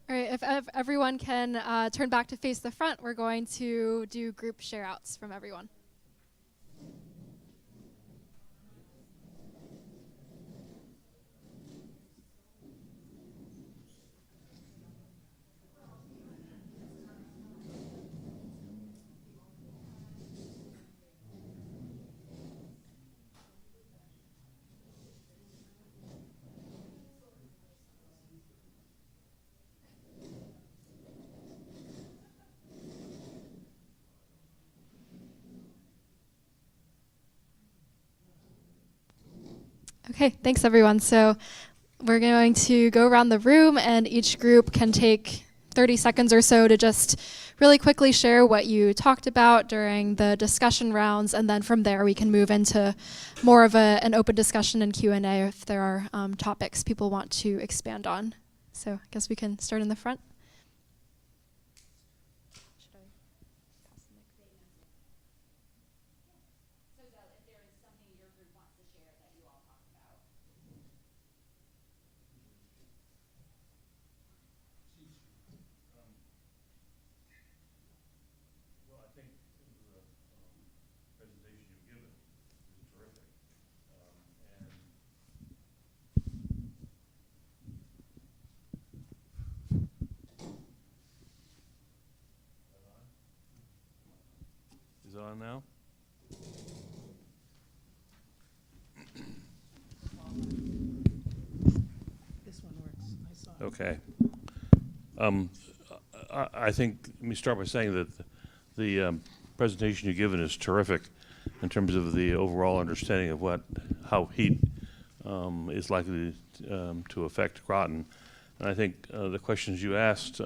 All right, if everyone can turn back to face the front, we're going to do group share outs from everyone. Okay, thanks everyone. So we're going to go around the room and each group can take 30 seconds or so to just really quickly share what you talked about during the discussion rounds, and then from there we can move into more of an open discussion and Q&A if there are topics people want to expand on. So I guess we can start in the front. Is it on now? This one works. I saw it. Okay. I think, let me start by saying that the presentation you've given is terrific in terms of the overall understanding of how heat is likely to affect Groton. And I think the questions you asked,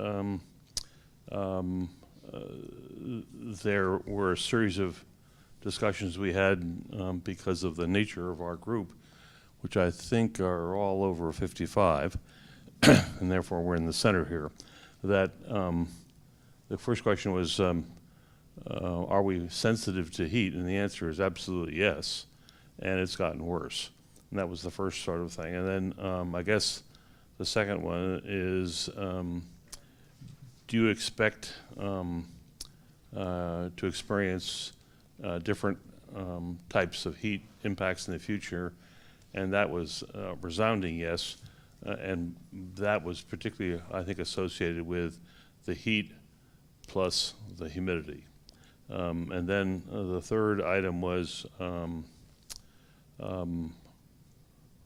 there were a series of discussions we had because of the nature of our group, which I think are all over 55, and therefore we're in the center here. That the first question was, are we sensitive to heat? And the answer is absolutely yes, and it's gotten worse. And that was the first sort of thing. And then I guess the second one is, do you expect to experience different types of heat impacts in the future? And that was a resounding yes. And that was particularly, I think, associated with the heat plus the humidity. And then the third item was,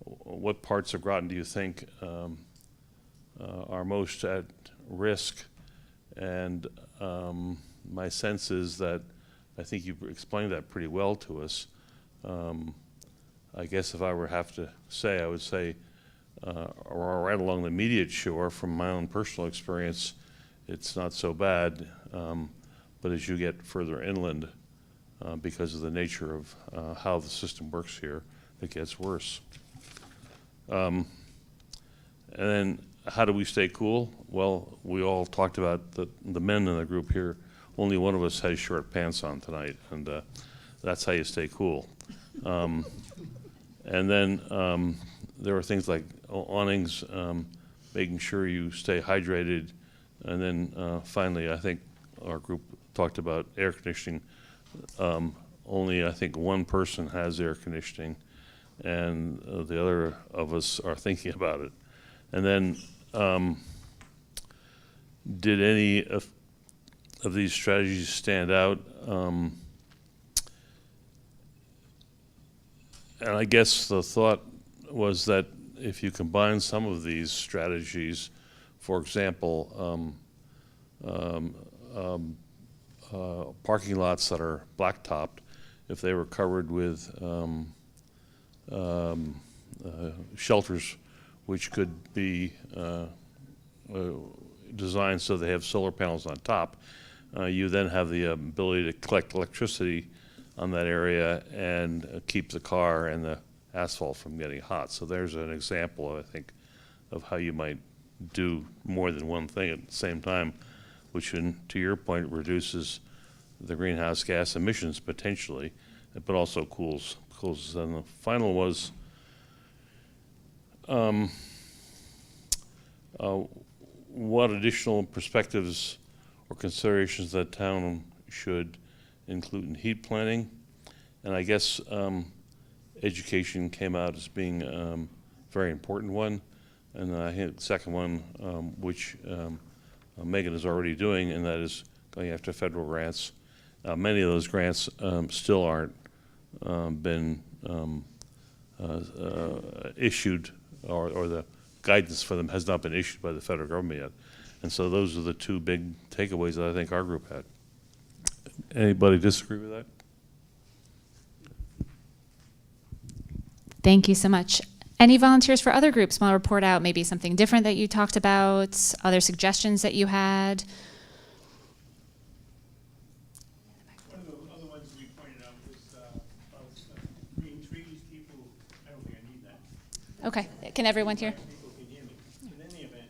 what parts of Groton do you think are most at risk? And my sense is that I think you explained that pretty well to us. I guess if I were to have to say, I would say, or right along the immediate shore, from my own personal experience, it's not so bad. But as you get further inland, because of the nature of how the system works here, it gets worse. And then how do we stay cool? Well, we all talked about the men in the group here. Only one of us has short pants on tonight, and that's how you stay cool. And then there are things like awnings, making sure you stay hydrated. And then finally, I think our group talked about air conditioning. Only, I think, one person has air conditioning, and the other of us are thinking about it. And then did any of these strategies stand out? And I guess the thought was that if you combine some of these strategies, for example, parking lots that are blacktopped, if they were covered with shelters which could be designed so they have solar panels on top, you then have the ability to collect electricity on that area and keep the car and the asphalt from getting hot. So there's an example, I think, of how you might do more than one thing at the same time, which, to your point, reduces the greenhouse gas emissions potentially, but also cools. And the final was what additional perspectives or considerations that town should include in heat planning. And I guess education came out as being a very important one. And I think the second one, which Megan is already doing, and that is going after federal grants. Many of those grants still aren't been issued, or the guidance for them has not been issued by the federal government yet. And so those are the two big takeaways that I think our group had. Anybody disagree with that? Thank you so much. Any volunteers for other groups want to report out maybe something different that you talked about, other suggestions that you had? One of the other ones we pointed out was about green trees. People, I don't think I need that. Okay, can everyone hear? People can hear me. In any event,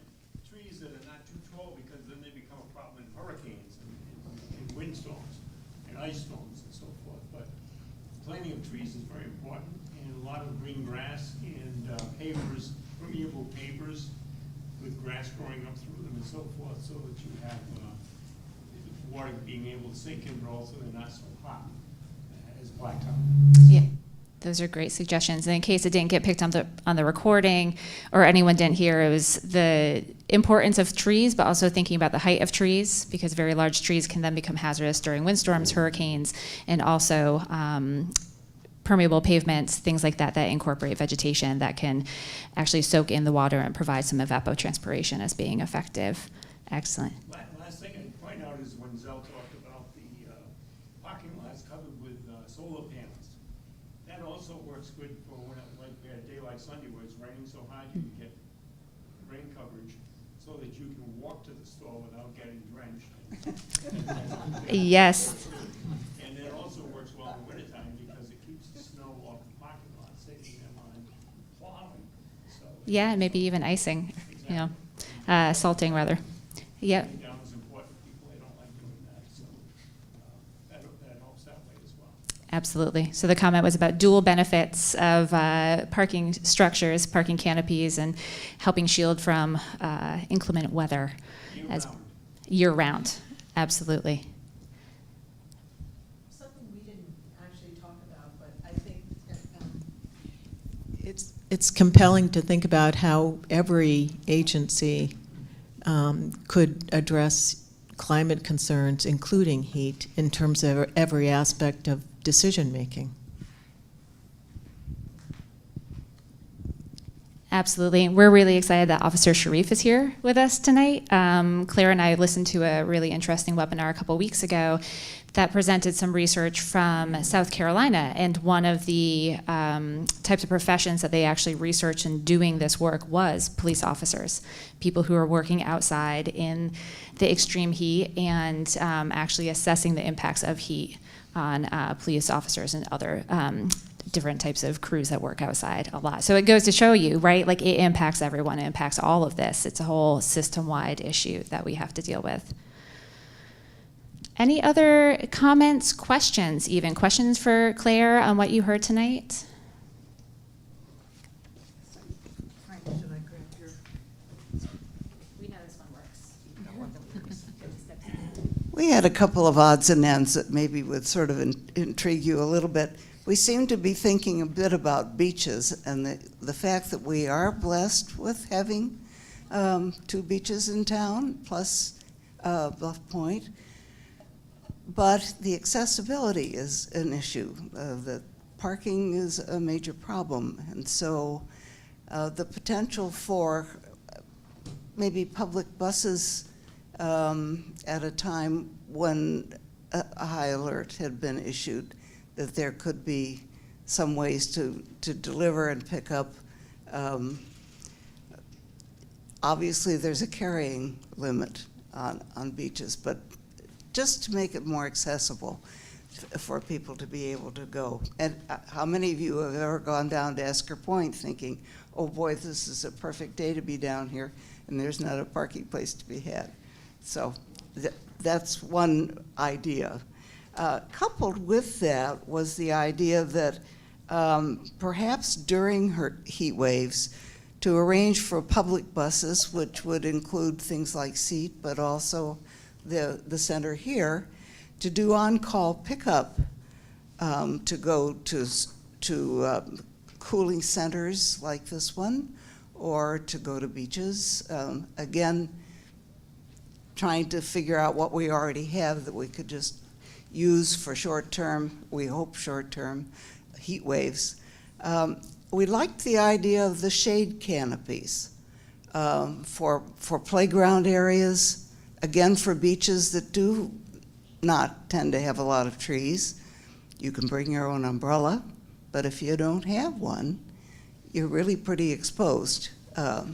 trees that are not too tall, because then they become a problem in hurricanes and windstorms and ice storms and so forth. But planting of trees is very important, and a lot of green grass and pavers, permeable pavers with grass growing up through them and so forth, so that you have water being able to sink in, but also they're not so hot as blacktop. Yeah, those are great suggestions. And in case it didn't get picked on the recording, or anyone didn't hear, it was the importance of trees, but also thinking about the height of trees, because very large trees can then become hazardous during windstorms, hurricanes, and also permeable pavements, things like that, that incorporate vegetation that can actually soak in the water and provide some evapotranspiration as being effective. Excellent. Last thing I'd point out is when Zell talked about the parking lots covered with solar panels. That also works good for when, like we had a day like Sunday where it's raining so hard, you can get rain coverage so that you can walk to the store without getting drenched. Yes. And that also works well in the wintertime because it keeps the snow off the parking lot, saving them on plowing. So Yeah, maybe even icing, you know, salting rather. Yep. cutting down is important. People, they don't like doing that, so that helps that way as well. Absolutely. So the comment was about dual benefits of parking structures, parking canopies, and helping shield from inclement weather year-round. Absolutely. Something we didn't actually talk about, but I think it's compelling to think about how every agency could address climate concerns, including heat, in terms of every aspect of decision-making. Absolutely. We're really excited that Officer Sharif is here with us tonight. Claire and I listened to a really interesting webinar a couple weeks ago that presented some research from South Carolina, and one of the types of professions that they actually researched in doing this work was police officers, people who are working outside in the extreme heat and actually assessing the impacts of heat on police officers and other different types of crews that work outside a lot. So it goes to show you, right, like it impacts everyone, it impacts all of this. It's a whole system-wide issue that we have to deal with. Any other comments, questions even? Questions for Claire on what you heard tonight? Frank, should I grab your? We know this one works. We had a couple of odds and ends that maybe would sort of intrigue you a little bit. We seem to be thinking a bit about beaches and the fact that we are blessed with having 2 beaches in town, plus Bluff Point. But the accessibility is an issue. The parking is a major problem. And so the potential for maybe public buses at a time when a high alert had been issued, that there could be some ways to deliver and pick up. Obviously, there's a carrying limit on beaches, but just to make it more accessible for people to be able to go. And how many of you have ever gone down to Esker Point thinking, oh boy, this is a perfect day to be down here, and there's not a parking place to be had? So that's one idea. Coupled with that was the idea that perhaps during heat waves, to arrange for public buses, which would include things like seat, but also the center here, to do on-call pickup, to go to cooling centers like this one, or to go to beaches. Again, trying to figure out what we already have that we could just use for short-term, we hope short-term, heat waves. We liked the idea of the shade canopies for playground areas, again for beaches that do not tend to have a lot of trees. You can bring your own umbrella, but if you don't have one, you're really pretty exposed.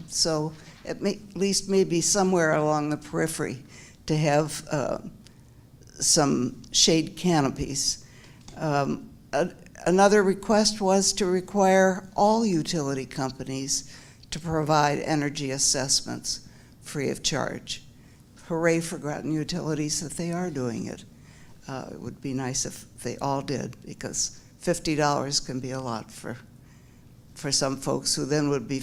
So at least maybe somewhere along the periphery to have some shade canopies. Another request was to require all utility companies to provide energy assessments free of charge. Hooray for Groton Utilities that they are doing it. It would be nice if they all did, because $50 can be a lot for some folks who then would be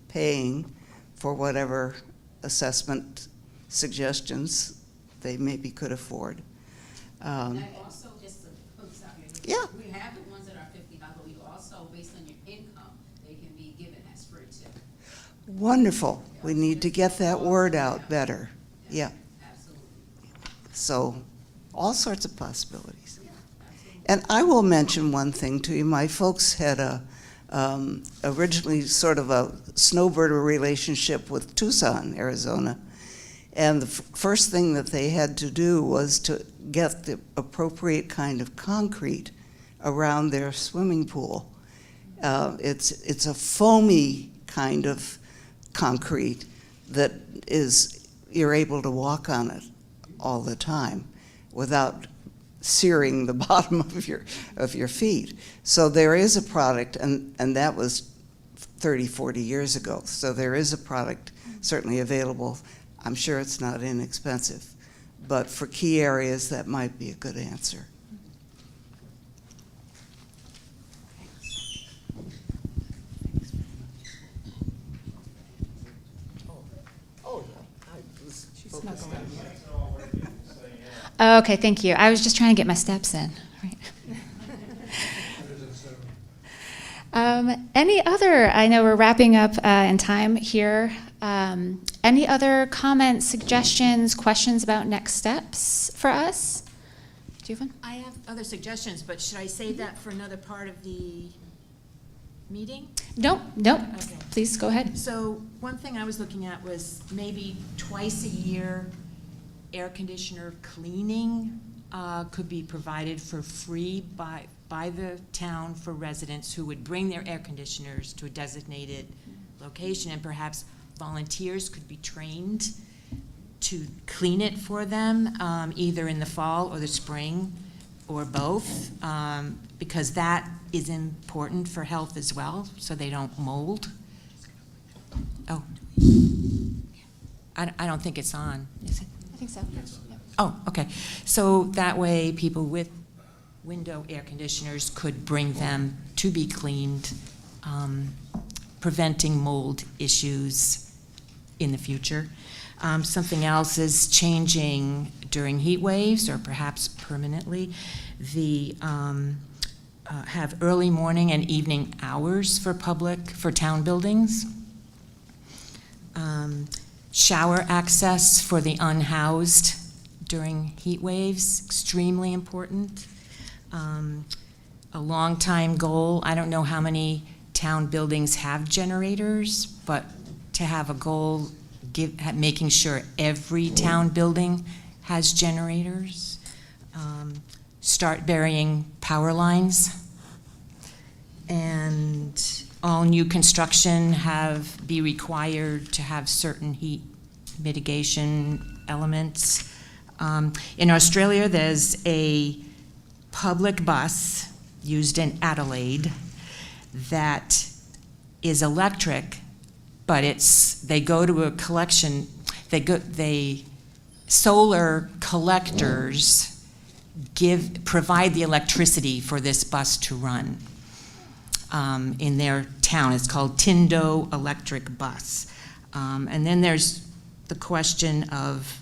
paying for whatever assessment suggestions they maybe could afford. And also, just to put this out here, Yeah. we have the ones that are $50, but we also, based on your income, they can be given as free too. Wonderful. We need to get that word out better. Yeah. Absolutely. So all sorts of possibilities. Yeah, absolutely. And I will mention one thing to you. My folks had originally sort of a snowbirder relationship with Tucson, Arizona. And the first thing that they had to do was to get the appropriate kind of concrete around their swimming pool. It's a foamy kind of concrete that you're able to walk on it all the time without searing the bottom of your feet. So there is a product, and that was 30, 40 years ago. So there is a product certainly available. I'm sure it's not inexpensive, but for key areas, that might be a good answer. Okay, thank you. I was just trying to get my steps in. Right. Any other, I know we're wrapping up in time here. Any other comments, suggestions, questions about next steps for us? Do you have one? I have other suggestions, but should I save that for another part of the meeting? Nope. Okay. Please go ahead. So one thing I was looking at was maybe twice a year, air conditioner cleaning could be provided for free by the town for residents who would bring their air conditioners to a designated location, and perhaps volunteers could be trained to clean it for them, either in the fall or the spring, or both, because that is important for health as well, so they don't mold. Oh, I don't think it's on, is it? I think so. Oh, okay. So that way, people with window air conditioners could bring them to be cleaned, preventing mold issues in the future. Something else is changing during heat waves, or perhaps permanently, have early morning and evening hours for town buildings. shower access for the unhoused during heat waves, extremely important. A long-time goal, I don't know how many town buildings have generators, but to have a goal making sure every town building has generators. Start burying power lines. And all new construction be required to have certain heat mitigation elements. In Australia, there's a public bus used in Adelaide that is electric, but they go to a collection, solar collectors provide the electricity for this bus to run in their town. It's called Tindo Electric Bus. And then there's the question of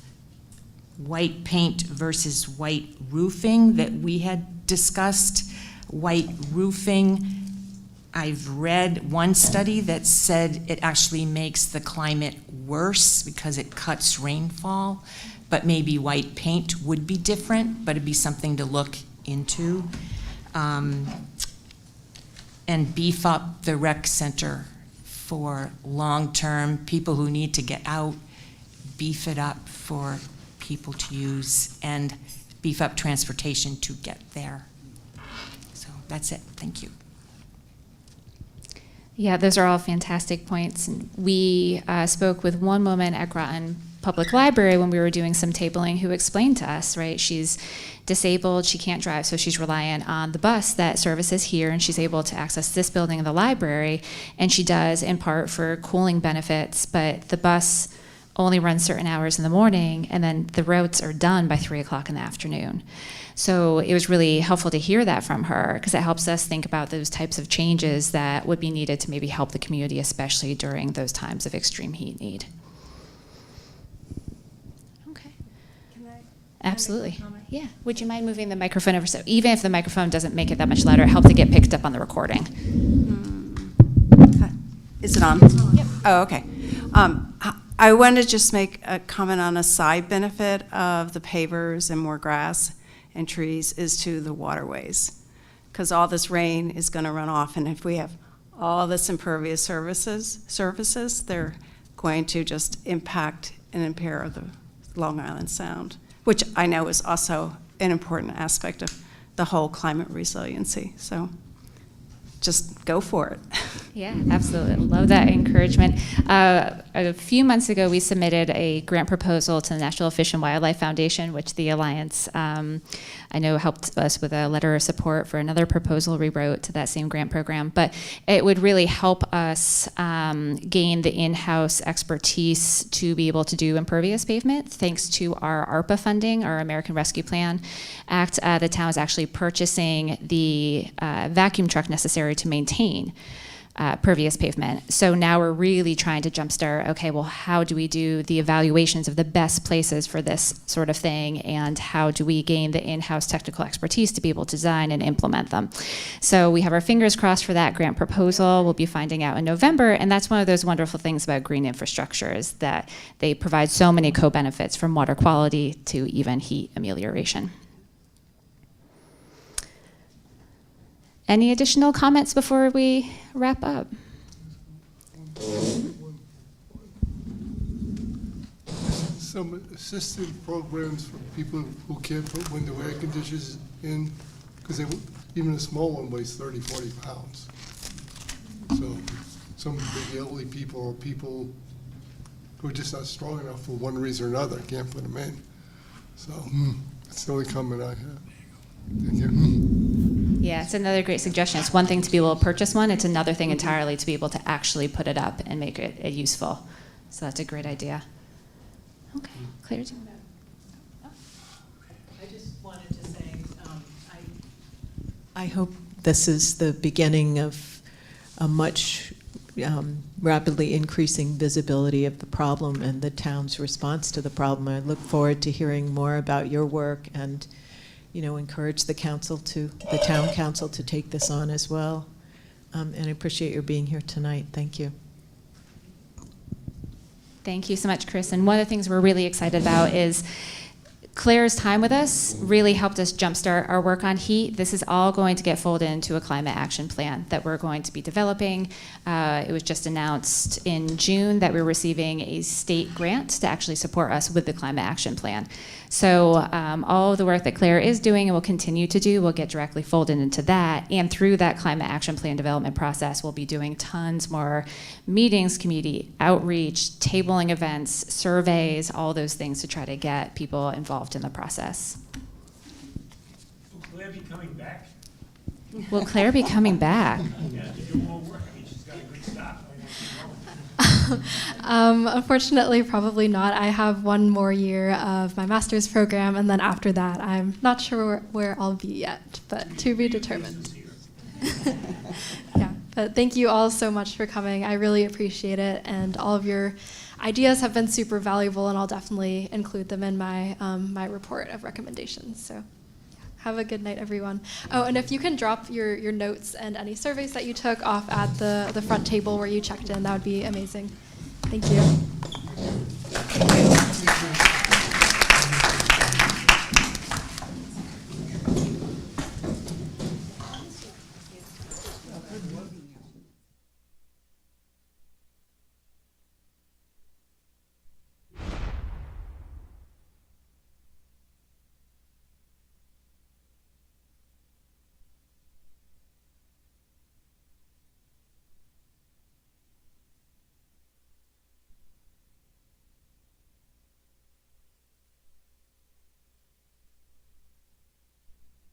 white paint versus white roofing that we had discussed. White roofing, I've read one study that said it actually makes the climate worse because it cuts rainfall, but maybe white paint would be different, but it'd be something to look into. And beef up the rec center for long-term people who need to get out, beef it up for people to use, and beef up transportation to get there. So that's it. Thank you. Yeah, those are all fantastic points. And we spoke with one woman at Groton Public Library when we were doing some tabling who explained to us, right, she's disabled, she can't drive, so she's reliant on the bus that services here, and she's able to access this building and the library, and she does in part for cooling benefits, but the bus only runs certain hours in the morning, and then the routes are done by 3 o'clock in the afternoon. So it was really helpful to hear that from her, because it helps us think about those types of changes that would be needed to maybe help the community, especially during those times of extreme heat need. Okay. Absolutely. Yeah. Would you mind moving the microphone over? So even if the microphone doesn't make it that much louder, it helps to get picked up on the recording. Is it on? Yep. Oh, okay. I wanted to just make a comment on a side benefit of the pavers and more grass and trees is to the waterways, because all this rain is going to run off, and if we have all this impervious surfaces, they're going to just impact and impair the Long Island Sound, which I know is also an important aspect of the whole climate resiliency. So just go for it. Yeah, absolutely. Love that encouragement. A few months ago, we submitted a grant proposal to the National Fish and Wildlife Foundation, which the Alliance, I know, helped us with a letter of support for another proposal we wrote to that same grant program. But it would really help us gain the in-house expertise to be able to do impervious pavement. Thanks to our ARPA funding, our American Rescue Plan Act, the town is actually purchasing the vacuum truck necessary to maintain pervious pavement. So now we're really trying to jumpstart, okay, well, how do we do the evaluations of the best places for this sort of thing, and how do we gain the in-house technical expertise to be able to design and implement them? So we have our fingers crossed for that grant proposal. We'll be finding out in November, and that's one of those wonderful things about green infrastructure, is that they provide so many co-benefits, from water quality to even heat amelioration. Any additional comments before we wrap up? Some assistance programs for people who can't put window air conditioners in, because even a small one weighs 30, 40 pounds. So some big elderly people or people who are just not strong enough for one reason or another can't put them in. So it's the only comment I have. Thank you. Yeah, it's another great suggestion. It's one thing to be able to purchase one. It's another thing entirely to be able to actually put it up and make it useful. So that's a great idea. Okay, Claire. I just wanted to say, I hope this is the beginning of a much rapidly increasing visibility of the problem and the town's response to the problem. I look forward to hearing more about your work, and encourage the town council to take this on as well. And I appreciate your being here tonight. Thank you. Thank you so much, Chris. And one of the things we're really excited about is Claire's time with us really helped us jumpstart our work on heat. This is all going to get folded into a climate action plan that we're going to be developing. It was just announced in June that we're receiving a state grant to actually support us with the climate action plan. So all of the work that Claire is doing and will continue to do will get directly folded into that. And through that climate action plan development process, we'll be doing tons more meetings, community outreach, tabling events, surveys, all those things to try to get people involved in the process. Will Claire be coming back? Will Claire be coming back? Yeah, to do more work. I mean, she's got a good start. Unfortunately, probably not. I have one more year of my master's program, and then after that, I'm not sure where I'll be yet, but to be determined. Yeah, but thank you all so much for coming. I really appreciate it, and all of your ideas have been super valuable, and I'll definitely include them in my my report of recommendations. So, have a good night, everyone. Oh, and if you can drop your notes and any surveys that you took off at the front table where you checked in, that would be amazing. Thank you.